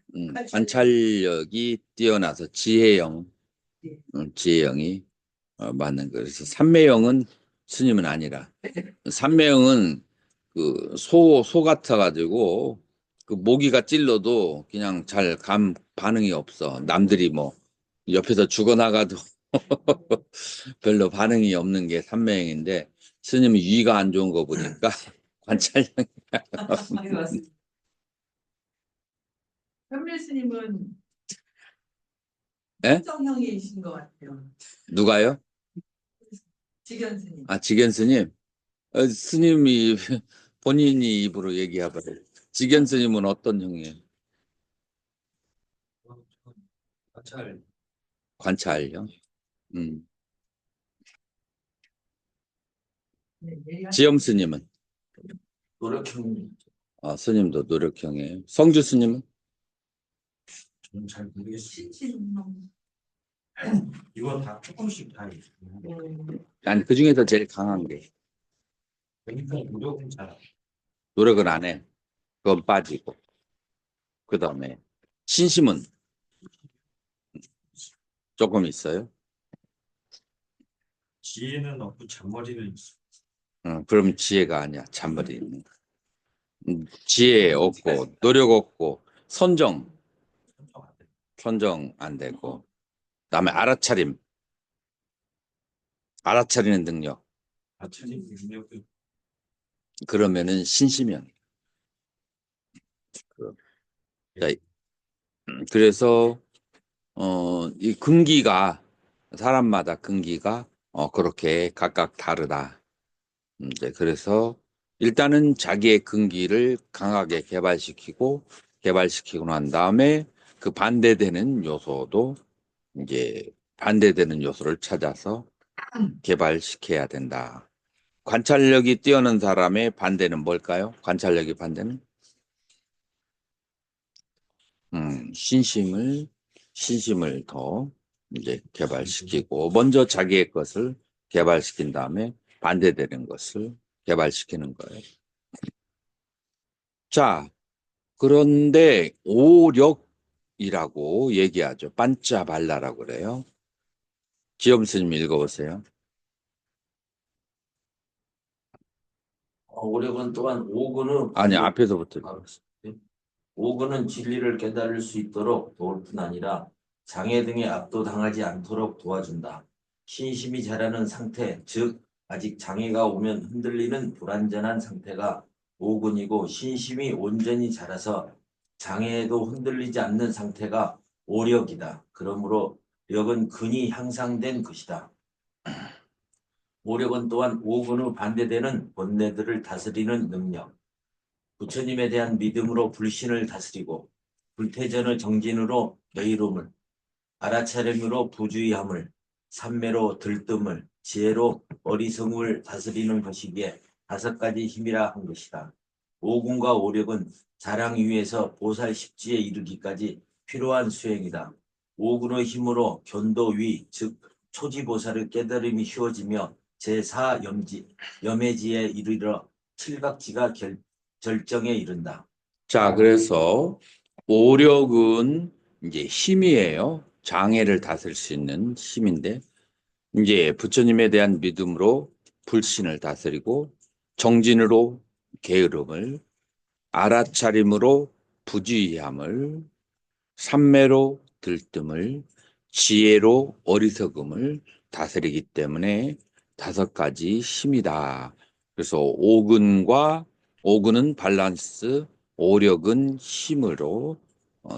관찰력이 뛰어나서 지혜형이 맞는 거예요. 그래서 삼매형은 스님은 아니라 삼매형은 그 소 같아가지고 그 모기가 찔러도 그냥 잘 반응이 없어. 남들이 뭐 옆에서 죽어나가도 별로 반응이 없는 게 삼매형인데 스님은 위가 안 좋은 거 보니까 관찰력. 네, 맞습니다. 현밀 스님은 예? 선정형이신 것 같아요. 누가요? 직연 스님. 직연 스님. 스님이 본인이 입으로 얘기해봐요. 직연 스님은 어떤 형이에요? 관찰 관찰형. 음. 네, 예리한 지엄 스님은 노력형 스님도 노력형이에요. 성주 스님은 저는 잘 모르겠어요. 신신형. 이건 다 조금씩 다 있어요. 아니 그 중에서 제일 강한 게 그러니까 노력은 잘 노력을 안 해. 그건 빠지고 그 다음에 신심은 조금 있어요. 지혜는 없고 잔머리는 있어. 그럼 지혜가 아니야. 잔머리 있는 거. 지혜 없고 노력 없고 선정 안 되고 그다음에 알아차리는 능력. 아차림 능력도 그러면은 신심형. 자, 그래서 이 근기가 사람마다 근기가 그렇게 각각 다르다. 이제 그래서 일단은 자기의 근기를 강하게 개발시키고 난 다음에 그 반대되는 요소도 이제 반대되는 요소를 찾아서 개발시켜야 된다. 관찰력이 뛰어난 사람의 반대는 뭘까요? 관찰력의 반대는 신심을 더 이제 개발시키고 먼저 자기의 것을 개발시킨 다음에 반대되는 것을 개발시키는 거예요. 자, 그런데 오력이라고 얘기하죠. 반짜발라라고 그래요. 지엄 스님 읽어보세요. 오력은 또한 오근의 아니 앞에서부터 오근은 진리를 깨달을 수 있도록 도울 뿐 아니라 장애 등에 압도당하지 않도록 도와준다. 신심이 자라는 상태, 즉 아직 장애가 오면 흔들리는 불완전한 상태가 오근이고 신심이 온전히 자라서 장애에도 흔들리지 않는 상태가 오력이다. 그러므로 력은 근이 향상된 것이다. 오력은 또한 오근의 반대되는 본뇌들을 다스리는 능력, 부처님에 대한 믿음으로 불신을 다스리고 불태전의 정진으로 여유로움을, 알아차림으로 부주의함을, 삼매로 들뜸을, 지혜로 어리석음을 다스리는 것이기에 5가지 힘이라 한 것이다. 오군과 오력은 자랑 위에서 보살 십지에 이르기까지 필요한 수행이다. 오군의 힘으로 견도위, 즉 초지보살의 깨달음이 쉬워지며 염해지에 이르러 칠각지가 절정에 이른다. 자, 그래서 오력은 이제 힘이에요. 장애를 다스릴 수 있는 힘인데 이제 부처님에 대한 믿음으로 불신을 다스리고 정진으로 게으름을 알아차림으로 부주의함을 삼매로 들뜸을 지혜로 어리석음을 다스리기 때문에 5가지 힘이다. 그래서 오근은 밸런스, 오력은 힘으로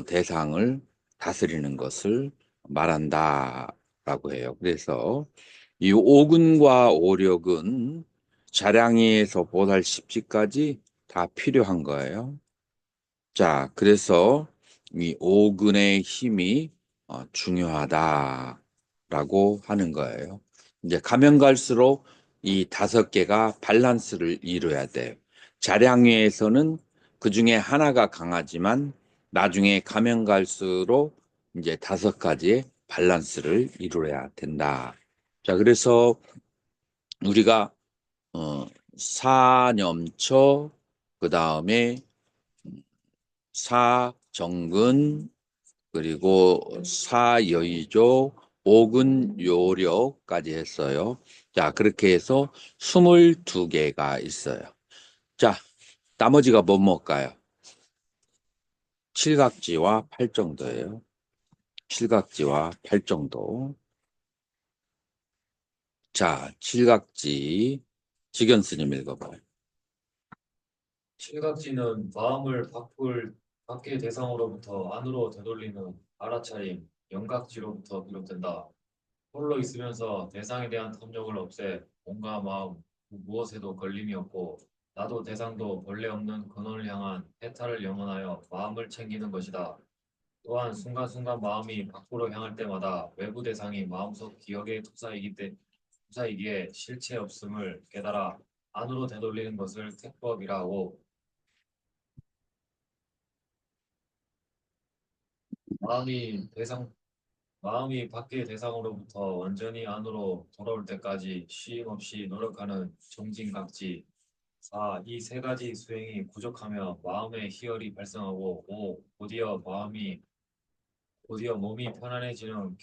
대상을 다스리는 것을 말한다라고 해요. 그래서 이 오근과 오력은 자량이에서 보살 십지까지 다 필요한 거예요. 자, 그래서 이 오근의 힘이 중요하다라고 하는 거예요. 이제 가면 갈수록 이 5개가 밸런스를 이루어야 돼요. 자량위에서는 그 중에 하나가 강하지만 나중에 가면 갈수록 이제 5가지의 밸런스를 이루어야 된다. 자, 그래서 우리가 사념처, 그 다음에 사정근, 그리고 사여의조, 오근요력까지 했어요. 자, 그렇게 해서 22개가 있어요. 자, 나머지가 뭘까요? 칠각지와 팔정도예요. 칠각지와 팔정도. 자, 칠각지. 지견 스님 읽어봐요. 칠각지는 마음을 밖의 대상으로부터 안으로 되돌리는 알아차림, 영각지로부터 비롯된다. 홀로 있으면서 대상에 대한 탐욕을 없애 몸과 마음 무엇에도 걸림이 없고 나도 대상도 본래 없는 근원을 향한 해탈을 영원하여 마음을 챙기는 것이다. 또한 순간순간 마음이 밖으로 향할 때마다 외부 대상이 마음속 기억의 투사이기에 실체 없음을 깨달아 안으로 되돌리는 것을 택법이라 하고 마음이 마음이 밖의 대상으로부터 완전히 안으로 돌아올 때까지 쉼 없이 노력하는 정진각지. 4. 이 3가지 수행이 부족하며 마음의 희열이 발생하고 5. 곧이어 몸이 편안해지는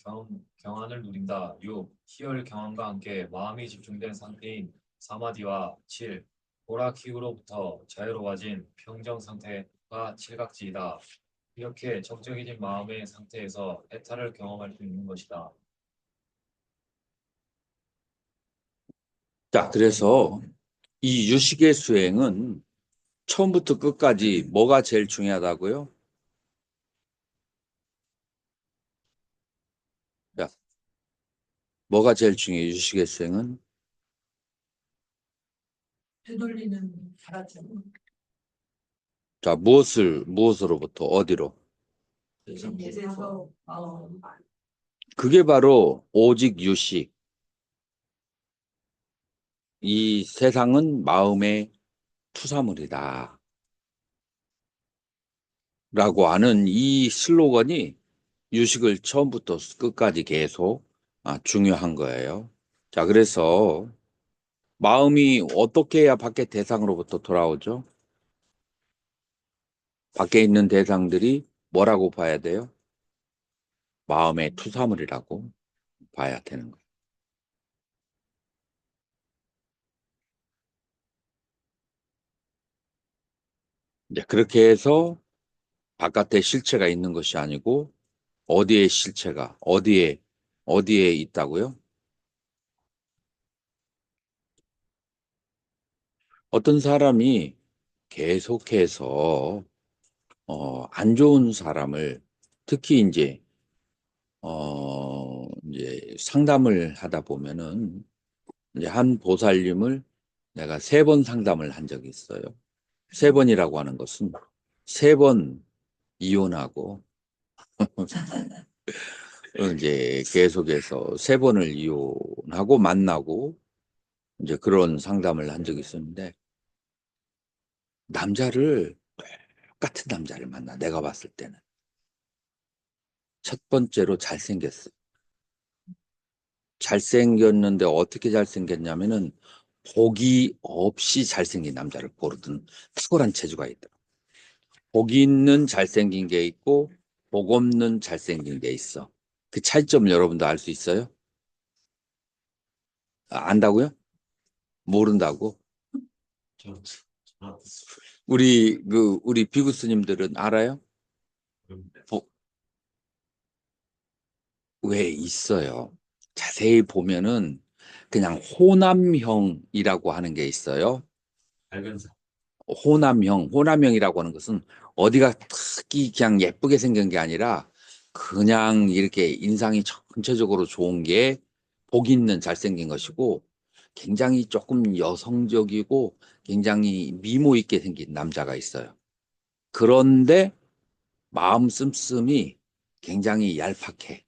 경안을 누린다. 6. 희열 경안과 함께 마음이 집중된 상태인 사마디와 7. 오락기후로부터 자유로워진 평정 상태가 칠각지이다. 이렇게 정적이진 마음의 상태에서 해탈을 경험할 수 있는 것이다. 자, 그래서 이 유식의 수행은 처음부터 끝까지 뭐가 제일 중요하다고요? 자, 뭐가 제일 중요해요? 유식의 수행은? 되돌리는 가르침. 자, 무엇으로부터 어디로? 예에서 그게 바로 오직 유식. 이 세상은 마음의 투사물이다. 라고 하는 이 슬로건이 유식을 처음부터 끝까지 계속 중요한 거예요. 자, 그래서 마음이 어떻게 해야 밖에 대상으로부터 돌아오죠? 밖에 있는 대상들이 뭐라고 봐야 돼요? 마음의 투사물이라고 봐야 되는 거예요. 이제 그렇게 해서 바깥에 실체가 있는 것이 아니고 어디에 실체가 어디에 있다고요? 어떤 사람이 계속해서 안 좋은 사람을 특히 이제 상담을 하다 보면은 이제 한 보살님을 내가 3번 상담을 한 적이 있어요. 3번이라고 하는 것은 3번 이혼하고 이제 계속해서 3번을 이혼하고 만나고 이제 그런 상담을 한 적이 있었는데 똑같은 남자를 만나 내가 봤을 때는 첫 번째로 잘생겼어. 잘생겼는데 어떻게 잘생겼냐면은 복이 없이 잘생긴 남자를 고르던 탁월한 재주가 있더라고. 복 있는 잘생긴 게 있고 복 없는 잘생긴 게 있어. 그 차이점을 여러분도 알 수 있어요? 안다고요? 모른다고? 우리 비구스님들은 알아요? 복, 왜 있어요? 자세히 보면은 그냥 호남형이라고 하는 게 있어요. 발견사. 호남형이라고 하는 것은 어디가 특히 그냥 예쁘게 생긴 게 아니라 그냥 이렇게 인상이 전체적으로 좋은 게 복 있는 잘생긴 것이고 굉장히 조금 여성적이고 굉장히 미모 있게 생긴 남자가 있어요. 그런데 마음 씀씀이 굉장히 얄팍해.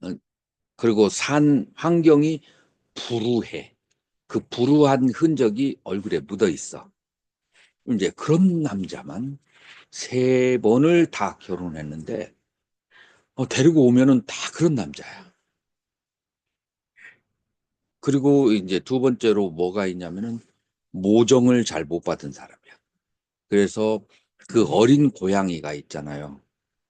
어, 그리고 산 환경이 불우해. 그 불우한 흔적이 얼굴에 묻어 있어. 이제 그런 남자만 3번을 다 결혼했는데 데리고 오면은 다 그런 남자야. 그리고 이제 두 번째로 뭐가 있냐면은 모정을 잘 못 받은 사람이야. 그래서 그 어린 고양이가 있잖아요.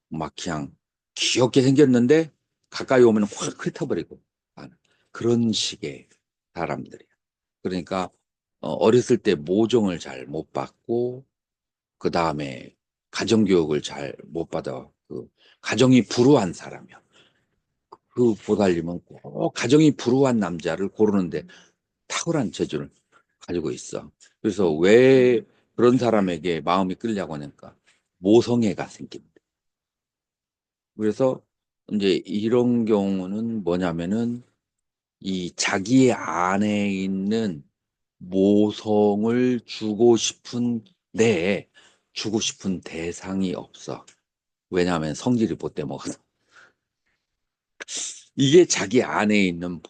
막 그냥 귀엽게 생겼는데 가까이 오면 확 훑어버리고 하는 그런 식의 사람들이야. 그러니까 어렸을 때 모정을 잘 못 받고 그 다음에 가정교육을 잘 못 받아 그 가정이 불우한 사람이야. 그 보살님은 꼭 가정이 불우한 남자를 고르는데 탁월한 재주를 가지고 있어. 그래서 왜 그런 사람에게 마음이 끌려고 하니까 모성애가 생깁니다. 그래서 이제 이런 경우는 뭐냐면은 이 자기 안에 있는 모성을 주고 싶은 대상이 없어. 왜냐하면 성질이 못돼 먹어서. 이게 자기 안에 있는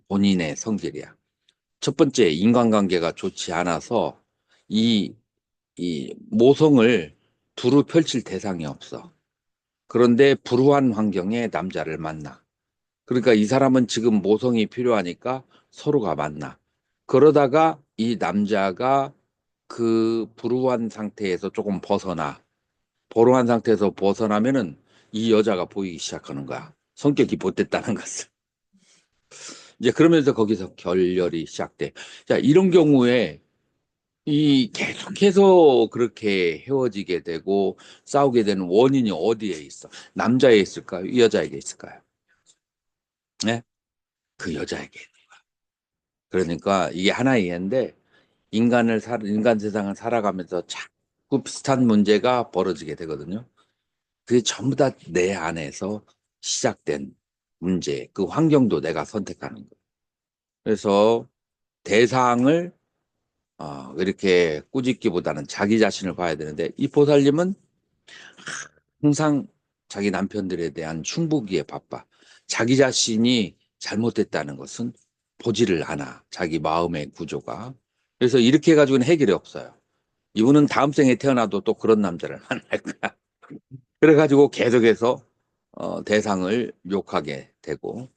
본인의 성질이야. 첫 번째, 인간관계가 좋지 않아서 이, 이 모성을 두루 펼칠 대상이 없어. 그런데 불우한 환경에 남자를 만나. 그러니까 이 사람은 지금 모성이 필요하니까 서로가 만나. 그러다가 이 남자가 그 불우한 상태에서 조금 벗어나. 보롱한 상태에서 벗어나면은 이 여자가 보이기 시작하는 거야. 성격이 못됐다는 것을. 이제 그러면서 거기서 결렬이 시작돼. 자, 이런 경우에 이 계속해서 그렇게 헤어지게 되고 싸우게 되는 원인이 어디에 있어? 남자에 있을까요? 이 여자에게 있을까요? 네? 그 여자에게. 그러니까 이게 하나의 예인데 인간 세상을 살아가면서 자꾸 비슷한 문제가 벌어지게 되거든요. 그게 전부 다 내 안에서 시작된 문제, 그 환경도 내가 선택하는 거예요. 그래서 대상을 이렇게 꾸짖기보다는 자기 자신을 봐야 되는데 이 보살님은 항상 자기 남편들에 대한 흉보기에 바빠. 자기 자신이 잘못됐다는 것은 보지를 않아. 자기 마음의 구조가. 그래서 이렇게 해가지고는 해결이 없어요. 이분은 다음 생에 태어나도 또 그런 남자를 만날 거야. 그래가지고 계속해서 대상을 욕하게 되고,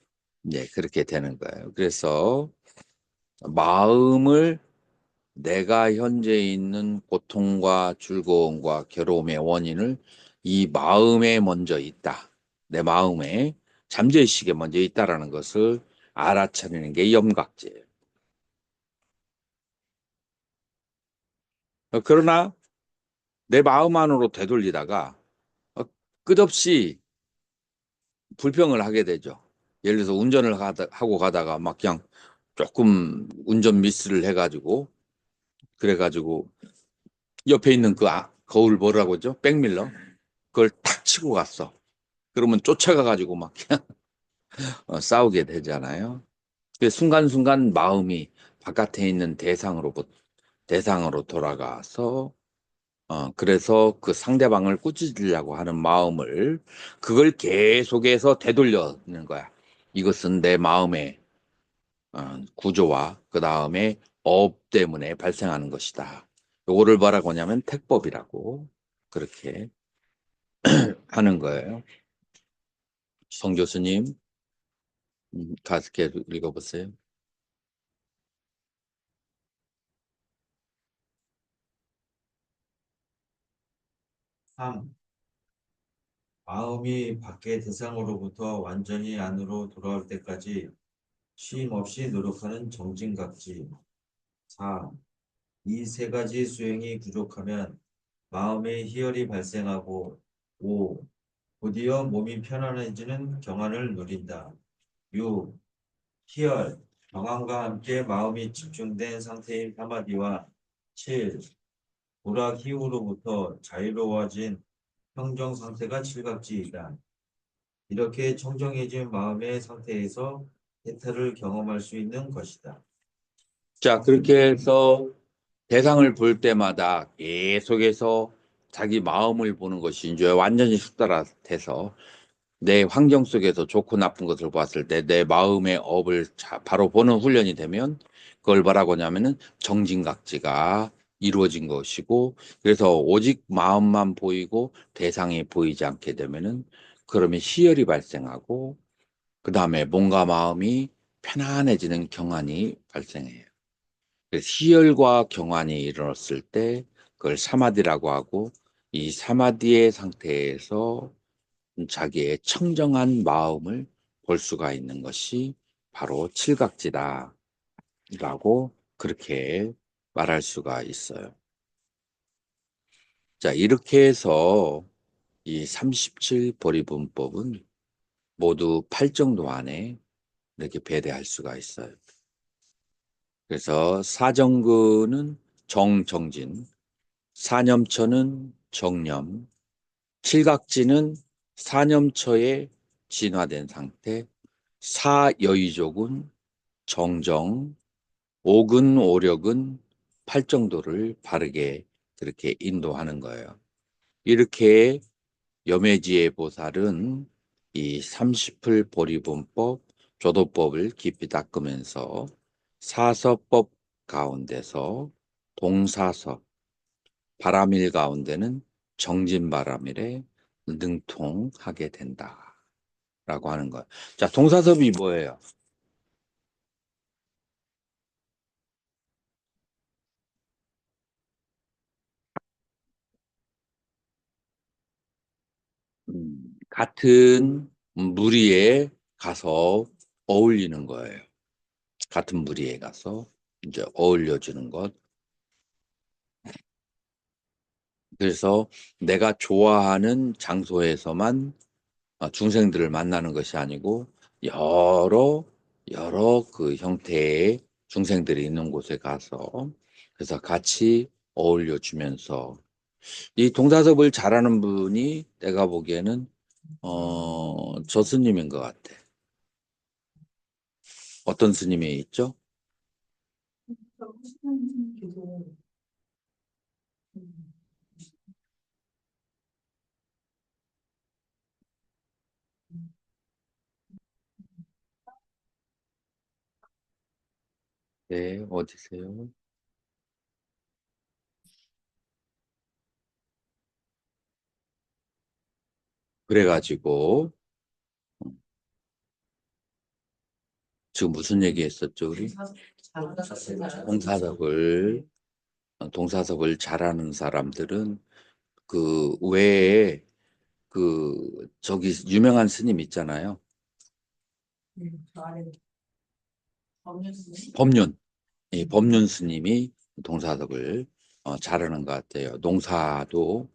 네, 그렇게 되는 거예요. 그래서 마음을 내가 현재 있는 고통과 즐거움과 괴로움의 원인을 이 마음에 먼저 있다. 내 마음에 잠재의식에 먼저 있다라는 것을 알아차리는 게 염각제예요. 그러나 내 마음 안으로 되돌리다가 끝없이 불평을 하게 되죠. 예를 들어서 운전을 하고 가다가 막 그냥 조금 운전 미스를 해가지고 그래가지고 옆에 있는 그 거울 뭐라고 그러죠? 백밀러 그걸 탁 치고 갔어. 그러면 쫓아가가지고 막 그냥 싸우게 되잖아요. 그 순간순간 마음이 바깥에 있는 대상으로 돌아가서 그래서 그 상대방을 꾸짖으려고 하는 마음을 그걸 계속해서 되돌려는 거야. 이것은 내 마음의 구조와 그 다음에 업 때문에 발생하는 것이다. 요거를 뭐라고 하냐면 택법이라고 그렇게 하는 거예요. 성 교수님, 가스케 읽어보세요. 3. 마음이 밖의 대상으로부터 완전히 안으로 돌아올 때까지 쉼 없이 노력하는 정진각지. 4. 이 세 가지 수행이 부족하면 마음의 희열이 발생하고 5. 곧이어 몸이 편안해지는 경안을 누린다. 6. 희열, 경안과 함께 마음이 집중된 상태인 사마디와 7. 불악 이후로부터 자유로워진 평정 상태가 칠각지이다. 이렇게 청정해진 마음의 상태에서 해탈을 경험할 수 있는 것이다. 자, 그렇게 해서 대상을 볼 때마다 계속해서 자기 마음을 보는 것이 이제 완전히 숙달화돼서 내 환경 속에서 좋고 나쁜 것을 봤을 때 내 마음의 업을 바로 보는 훈련이 되면 그걸 뭐라고 하냐면은 정진각지가 이루어진 것이고 그래서 오직 마음만 보이고 대상이 보이지 않게 되면은 그러면 희열이 발생하고 그 다음에 몸과 마음이 편안해지는 경안이 발생해요. 그래서 희열과 경안이 일어났을 때 그걸 사마디라고 하고 이 사마디의 상태에서 자기의 청정한 마음을 볼 수가 있는 것이 바로 칠각지다라고 그렇게 말할 수가 있어요. 자, 이렇게 해서 이 37 보리분법은 모두 8정도 안에 이렇게 배대할 수가 있어요. 그래서 사정근은 정정진, 사념처는 정념, 칠각지는 사념처에 진화된 상태, 사여의족은 정정, 오근오력은 팔정도를 바르게 그렇게 인도하는 거예요. 이렇게 염해지의 보살은 이 30풀 보리분법, 조도법을 깊이 닦으면서 사서법 가운데서 동사서, 바람일 가운데는 정진바람일에 능통하게 된다라고 하는 거예요. 자, 동사섭이 뭐예요? 같은 무리에 가서 어울리는 거예요. 같은 무리에 가서 이제 어울려주는 것. 그래서 내가 좋아하는 장소에서만 중생들을 만나는 것이 아니고 여러 그 형태의 중생들이 있는 곳에 가서 그래서 같이 어울려 주면서 이 동사섭을 잘하는 분이 내가 보기에는 저 스님인 것 같아. 어떤 스님이 있죠? 계속 네, 어디세요? 그래가지고 지금 무슨 얘기했었죠, 우리? 동사섭을 잘하는 사람들은 그 외에 그 저기 유명한 스님 있잖아요. 저 아래 법륜. 이 법륜 스님이 동사섭을 잘하는 것 같아요. 농사도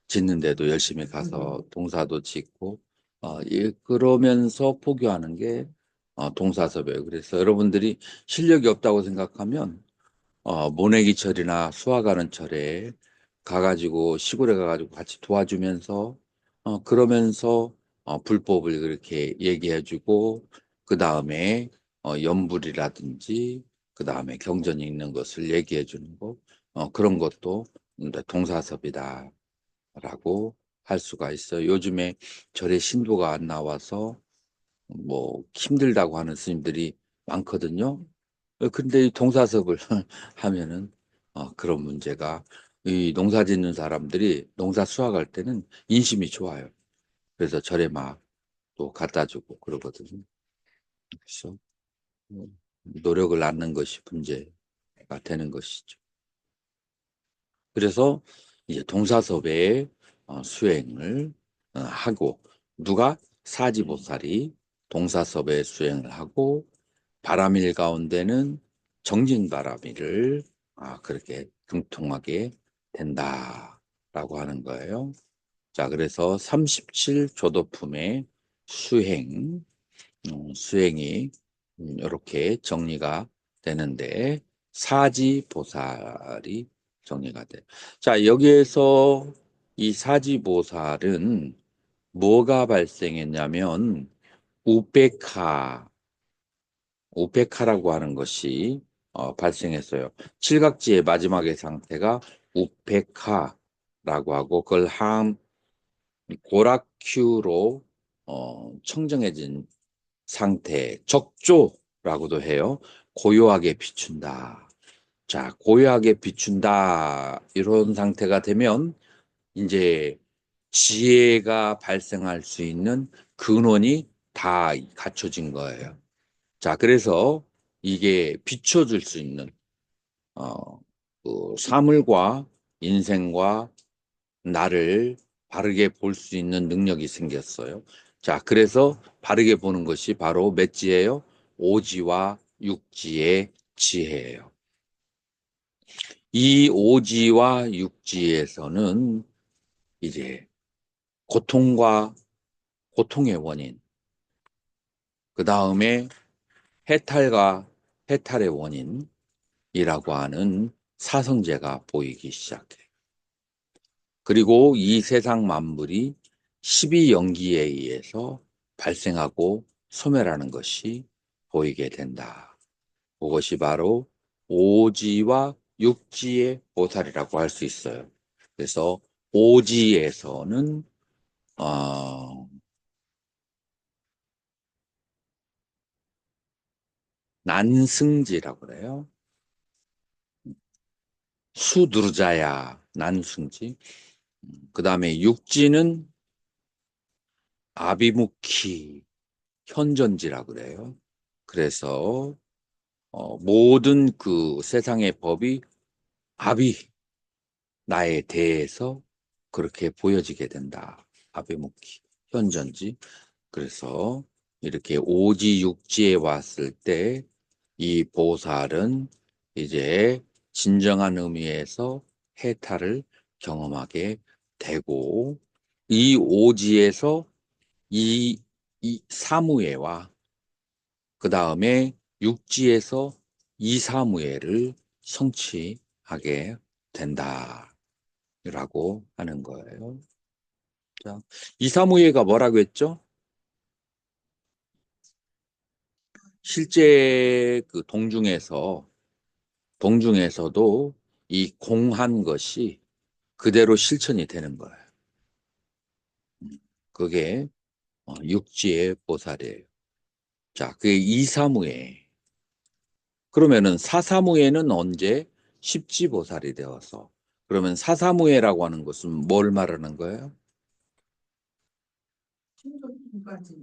짓는데도 열심히 가서 동사도 짓고 그러면서 포교하는 게 동사섭이에요. 그래서 여러분들이 실력이 없다고 생각하면 모내기철이나 수학하는 철에 가가지고 시골에 가가지고 같이 도와주면서 그러면서 불법을 그렇게 얘기해주고 그 다음에 염불이라든지 그 다음에 경전이 있는 것을 얘기해주는 거 그런 것도 이제 동사섭이다라고 할 수가 있어요. 요즘에 절에 신도가 안 나와서 뭐 힘들다고 하는 스님들이 많거든요. 근데 이 동사섭을 하면은 그런 문제가 이 농사 짓는 사람들이 농사 수확할 때는 인심이 좋아요. 그래서 절에 막 또 갖다 주고 그러거든요. 그래서 노력을 낳는 것이 문제가 되는 것이죠. 그래서 이제 동사섭의 수행을 하고 누가 사지보살이 동사섭의 수행을 하고 바람일 가운데는 정진바람일을 그렇게 등통하게 된다라고 하는 거예요. 자, 그래서 37조도품의 수행이 이렇게 정리가 되는데 사지보살이 정리가 돼. 자, 여기에서 이 사지보살은 뭐가 발생했냐면 우페카 우페카라고 하는 것이 발생했어요. 칠각지의 마지막의 상태가 우페카라고 하고 그걸 고라큐로 청정해진 상태, 적조라고도 해요. 고요하게 비춘다. 자, 고요하게 비춘다. 이런 상태가 되면 이제 지혜가 발생할 수 있는 근원이 다 갖춰진 거예요. 자, 그래서 이게 비춰줄 수 있는 사물과 인생과 나를 바르게 볼 수 있는 능력이 생겼어요. 자, 그래서 바르게 보는 것이 바로 몇 지예요? 오지와 육지의 지혜예요. 이 오지와 육지에서는 이제 고통의 원인, 그 다음에 해탈의 원인이라고 하는 사성제가 보이기 시작해요. 그리고 이 세상 만물이 12연기에 의해서 발생하고 소멸하는 것이 보이게 된다. 그것이 바로 오지와 육지의 보살이라고 할 수 있어요. 그래서 오지에서는 난승지라고 그래요. 수두르자야 난승지. 그 다음에 육지는 아비무키 현전지라고 그래요. 그래서 모든 그 세상의 법이 아비 나에 대해서 그렇게 보여지게 된다. 아비무키. 현전지. 그래서 이렇게 오지 육지에 왔을 때 이 보살은 이제 진정한 의미에서 해탈을 경험하게 되고 이 오지에서 이 사무예와 그 다음에 육지에서 이사무예를 성취하게 된다라고 하는 거예요. 자, 이사무예가 뭐라고 했죠? 실제 그 동중에서도 이 공한 것이 그대로 실천이 되는 거예요. 그게 육지의 보살이에요. 자, 그게 이사무예. 그러면은 사사무예는 언제? 십지보살이 되어서. 그러면 사사무예라고 하는 것은 뭘 말하는 거예요? 신도까지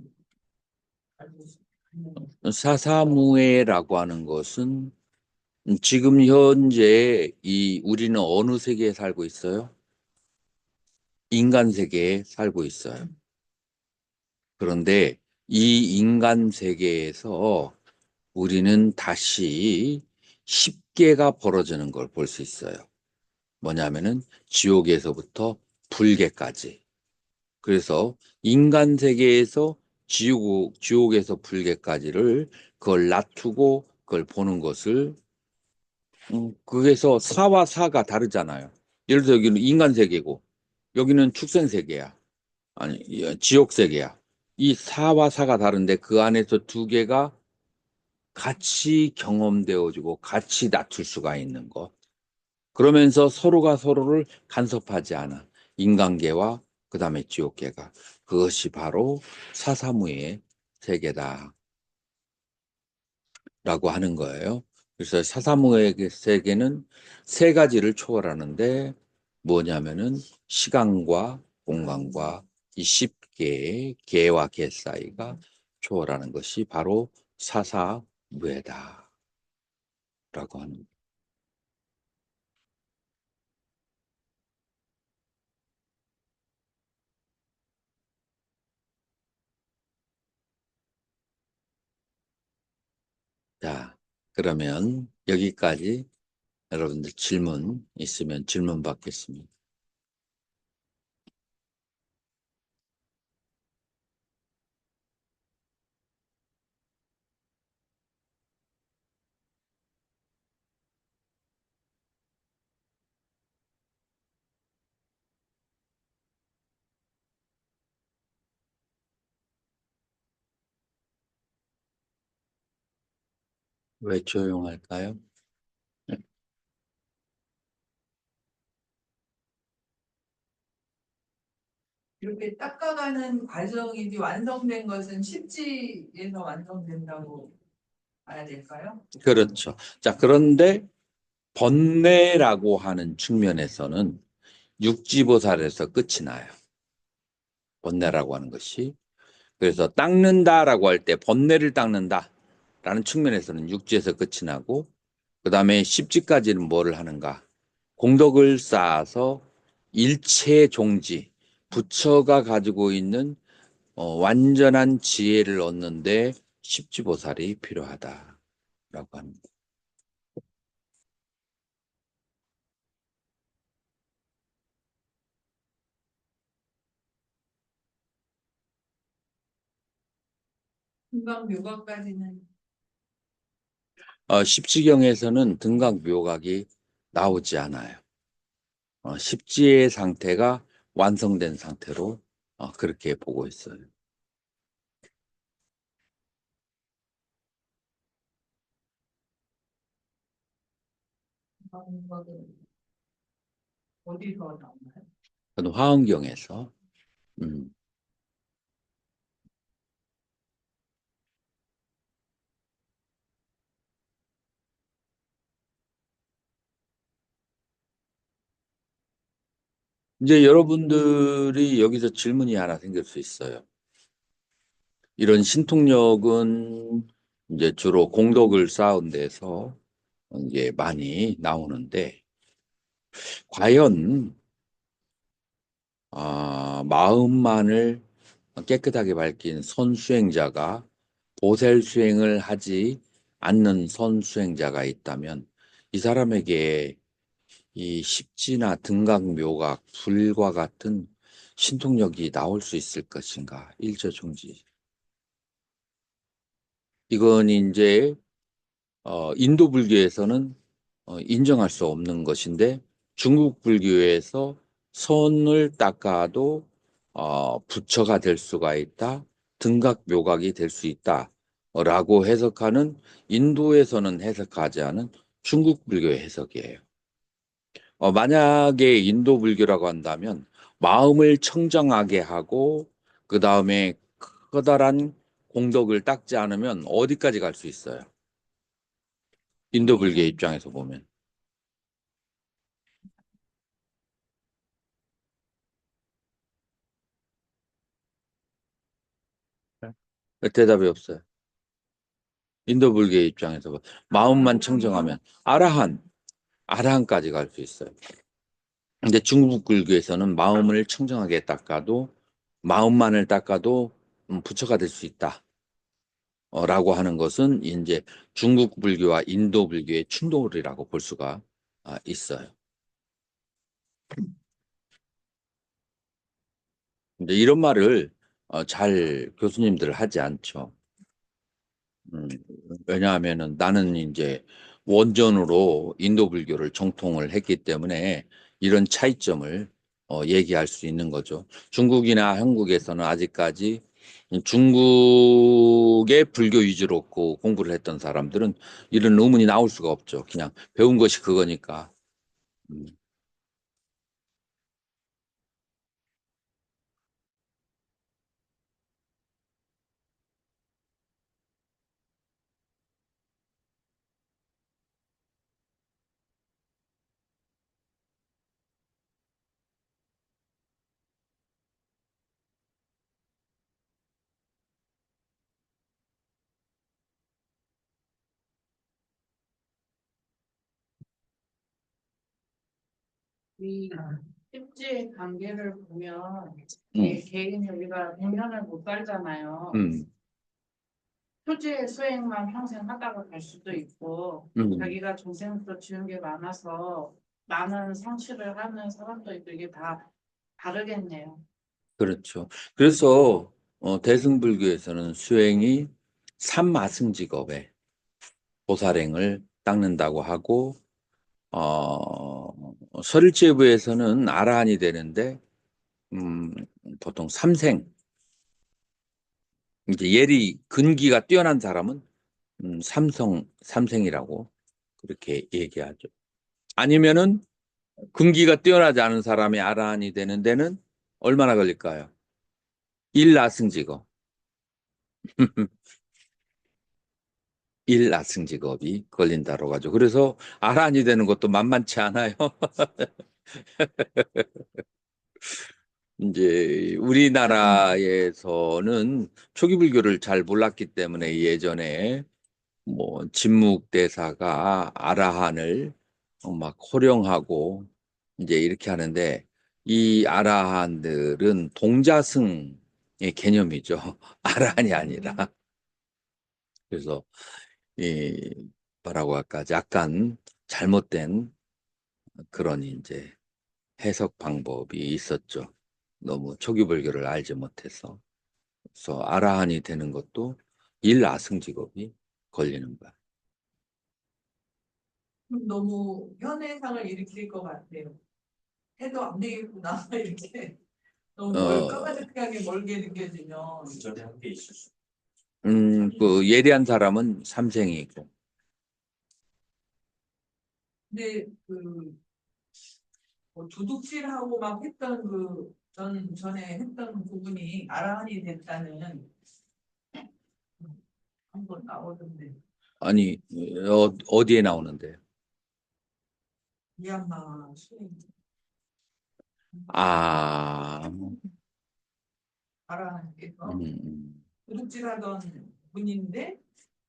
알고 있습니다. 사사무예라고 하는 것은 지금 현재 우리는 어느 세계에 살고 있어요? 인간 세계에 살고 있어요. 그런데 이 인간 세계에서 우리는 다시 10개가 벌어지는 걸 볼 수 있어요. 뭐냐면은 지옥에서부터 불계까지. 그래서 인간 세계에서 지옥에서 불계까지를 그걸 놔두고 그걸 보는 것을 그래서 사와 사가 다르잖아요. 예를 들어 여기는 인간 세계고 여기는 축생 세계야. 아니 지옥 세계야. 이 사와 사가 다른데 그 안에서 두 개가 같이 경험되어지고 같이 다툴 수가 있는 것. 그러면서 서로가 서로를 간섭하지 않아. 인간계와 그 다음에 지옥계가. 그것이 바로 사사무의 세계다. 라고 하는 거예요. 그래서 사사무의 세계는 세 가지를 초월하는데 뭐냐면은 시간과 공간과 이 10개의 개와 개 사이가 초월하는 것이 바로 사사무예다. 라고 하는 거예요. 자, 그러면 여기까지 여러분들 질문 있으면 질문 받겠습니다. 왜 조용할까요? 이렇게 닦아가는 과정이 완성된 것은 십지에서 완성된다고 봐야 될까요? 그렇죠. 자, 그런데 번뇌라고 하는 측면에서는 육지보살에서 끝이 나요. 번뇌라고 하는 것이. 그래서 닦는다라고 할 때 번뇌를 닦는다라는 측면에서는 육지에서 끝이 나고 그 다음에 십지까지는 뭐를 하는가? 공덕을 쌓아서 일체 종지, 부처가 가지고 있는 완전한 지혜를 얻는데 십지보살이 필요하다라고 합니다. 금방 묘각까지는 십지경에서는 등각묘각이 나오지 않아요. 십지의 상태가 완성된 상태로 그렇게 보고 있어요. 묘각은 어디서 나오나요? 그건 화엄경에서 음, 이제 여러분들이 여기서 질문이 하나 생길 수 있어요. 이런 신통력은 이제 주로 공덕을 쌓은 데서 이제 많이 나오는데 과연 마음만을 깨끗하게 밝힌 선수행자가 보살 수행을 하지 않는 선수행자가 있다면 이 사람에게 이 십지나 등각묘각, 불과 같은 신통력이 나올 수 있을 것인가? 일조종지. 이건 이제 인도 불교에서는 인정할 수 없는 것인데 중국 불교에서 손을 닦아도 부처가 될 수가 있다, 등각묘각이 될 수 있다 라고 해석하는 인도에서는 해석하지 않은 중국 불교의 해석이에요. 만약에 인도 불교라고 한다면 마음을 청정하게 하고 그 다음에 커다란 공덕을 닦지 않으면 어디까지 갈 수 있어요? 인도 불교의 입장에서 보면. 대답이 없어요. 인도 불교의 입장에서 마음만 청정하면 아라한까지 갈 수 있어요. 근데 중국 불교에서는 마음을 청정하게 닦아도 마음만을 닦아도 부처가 될 수 있다. 라고 하는 것은 이제 중국 불교와 인도 불교의 충돌이라고 볼 수가 있어요. 근데 이런 말을 잘 교수님들 하지 않죠. 왜냐하면은 나는 이제 원전으로 인도 불교를 정통을 했기 때문에 이런 차이점을 얘기할 수 있는 거죠. 중국이나 한국에서는 아직까지 중국의 불교 위주로 공부를 했던 사람들은 이런 의문이 나올 수가 없죠. 그냥 배운 것이 그거니까. 음. 이 십지의 관계를 보면 음. 이 개인이 우리가 100년을 못 살잖아요. 음. 휴지의 수행만 평생 하다가 갈 수도 있고 자기가 중생도 지은 게 많아서 많은 성취를 하는 사람도 있고 이게 다 다르겠네요. 그렇죠. 그래서 대승불교에서는 수행이 삼마승직업에 보살행을 닦는다고 하고 설일제부에서는 아라한이 되는데 음, 보통 삼생 이제 예리 근기가 뛰어난 사람은 삼생이라고 그렇게 얘기하죠. 아니면은 근기가 뛰어나지 않은 사람이 아라한이 되는 데는 얼마나 걸릴까요? 일나승직업. 일나승직업이 걸린다고 하죠. 그래서 아란이 되는 것도 만만치 않아요. 이제 우리나라에서는 초기 불교를 잘 몰랐기 때문에 예전에 뭐 진묵대사가 아라한을 막 호령하고 이제 이렇게 하는데 이 아라한들은 동자승의 개념이죠. 아라한이 아니라. 그래서 이 뭐라고 할까 약간 잘못된 그런 이제 해석 방법이 있었죠. 너무 초기 불교를 알지 못해서. 그래서 아라한이 되는 것도 일아승직업이 걸리는 거야. 너무 현해상을 일으킬 것 같아요. 해도 안 되겠구나 이렇게 너무 까마득하게 멀게 느껴지면. 전에 함께 있을 수. 그 예리한 사람은 삼생이고. 근데 그 도둑질하고 막 했던 전에 했던 부분이 아라한이 됐다는 한번 나오던데. 아니 어디에 나오는데요? 미얀마 수행 아, 아라한께서 음, 도둑질하던 분인데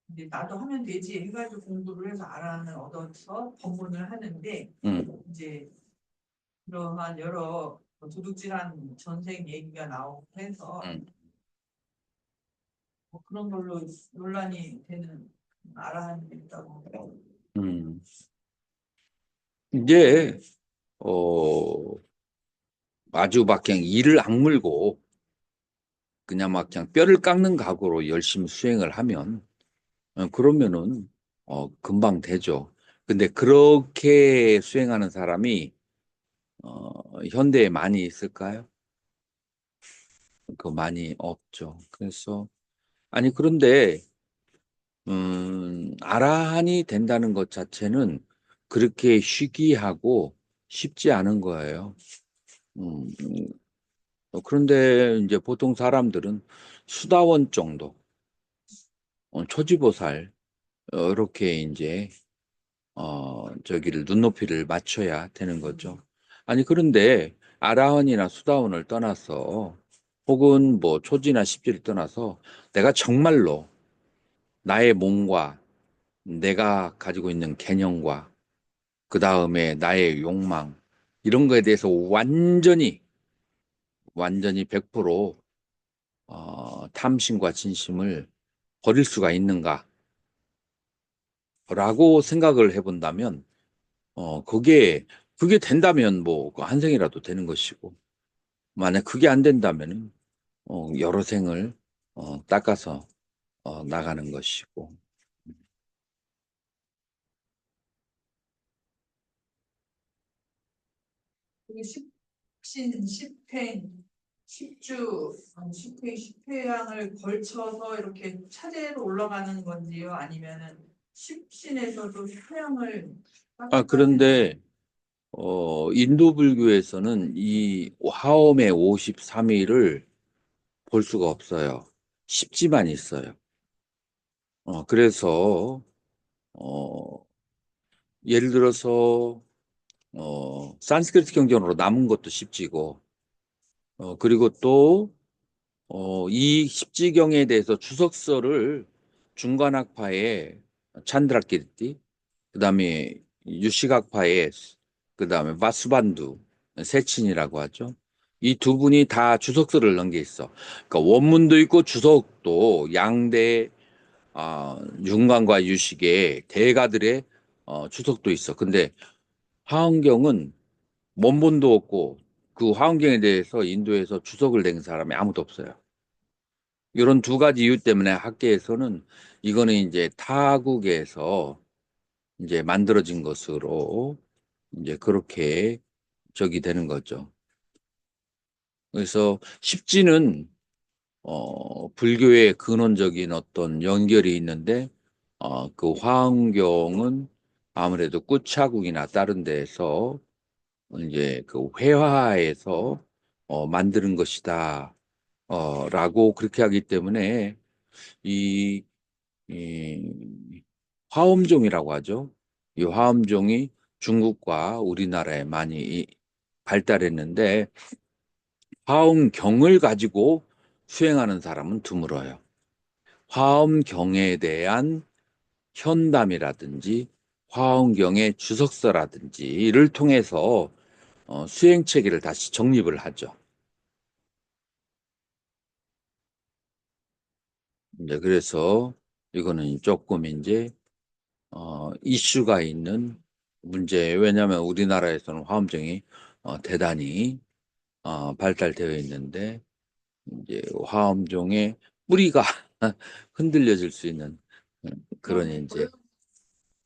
이제 나도 하면 되지 해가지고 공부를 해서 아라한을 얻어서 법문을 하는데 이제 그러한 여러 도둑질한 전생 얘기가 나오고 해서 뭐 그런 걸로 논란이 되는 아라한이 있다고. 음. 이제 어 아주 막 그냥 이를 악물고 그냥 막 그냥 뼈를 깎는 각오로 열심히 수행을 하면 그러면은 금방 되죠. 근데 그렇게 수행하는 사람이 현대에 많이 있을까요? 그 많이 없죠. 그래서 아니 그런데 아라한이 된다는 것 자체는 그렇게 희귀하고 쉽지 않은 거예요. 음, 그런데 이제 보통 사람들은 수다원 정도, 초지보살 이렇게 이제 저기를 눈높이를 맞춰야 되는 거죠. 아니 그런데 아라한이나 수다원을 떠나서 혹은 뭐 초지나 십지를 떠나서 내가 정말로 나의 몸과 내가 가지고 있는 개념과 그 다음에 나의 욕망 이런 거에 대해서 완전히 100% 탐심과 진심을 버릴 수가 있는가라고 생각을 해본다면 그게 된다면 뭐 한 생이라도 되는 것이고 만약 그게 안 된다면은 여러 생을 닦아서 나가는 것이고 그리고 십신, 십행, 십주, 십회, 십회양을 걸쳐서 이렇게 차례로 올라가는 건지요? 아니면은 십신에서도 수양을 그런데 인도 불교에서는 이 화엄의 53일을 볼 수가 없어요. 십지만 있어요. 그래서 어, 예를 들어서 산스크리트 경전으로 남은 것도 십지고 그리고 또 이 십지경에 대해서 주석서를 중간학파의 찬드라키르티 그다음에 유시각파의 그다음에 마수반두 세친이라고 하죠. 이 두 분이 다 주석서를 넣은 게 있어. 그러니까 원문도 있고 주석도 양대 윤광과 유식의 대가들의 주석도 있어. 근데 화엄경은 원본도 없고 그 화엄경에 대해서 인도에서 주석을 낸 사람이 아무도 없어요. 이런 두 가지 이유 때문에 학계에서는 이거는 이제 타국에서 이제 만들어진 것으로 이제 그렇게 저기 되는 거죠. 그래서 십지는 불교의 근원적인 어떤 연결이 있는데 그 화엄경은 아무래도 꾸차국이나 다른 데에서 이제 그 회화에서 만드는 것이다. 라고 그렇게 하기 때문에 이, 이 화엄종이라고 하죠. 이 화엄종이 중국과 우리나라에 많이 발달했는데 화엄경을 가지고 수행하는 사람은 드물어요. 화엄경에 대한 현담이라든지 화엄경의 주석서라든지를 통해서 수행 체계를 다시 정립을 하죠. 이제 그래서 이거는 조금 이제 이슈가 있는 문제예요. 왜냐하면 우리나라에서는 화엄경이 대단히 발달되어 있는데 이제 화엄종의 뿌리가 흔들려질 수 있는 그런 그럼 이제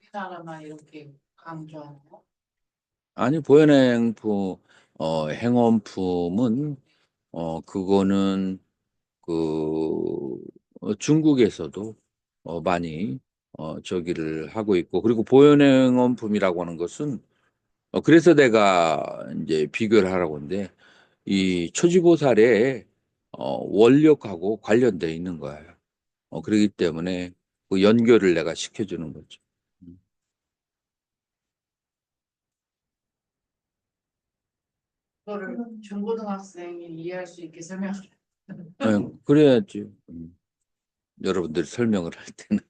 우리나라만 이렇게 강조하는 거? 아니 보현행품 행원품은 그거는 그 중국에서도 많이 저기를 하고 있고 그리고 보현행원품이라고 하는 것은 그래서 내가 이제 비교를 하라고 하는데 이 초지보살의 원력하고 관련되어 있는 거예요. 그렇기 때문에 그 연결을 내가 시켜주는 거죠. 그거를 중고등학생이 이해할 수 있게 설명. 그래야지. 여러분들이 설명을 할 때는.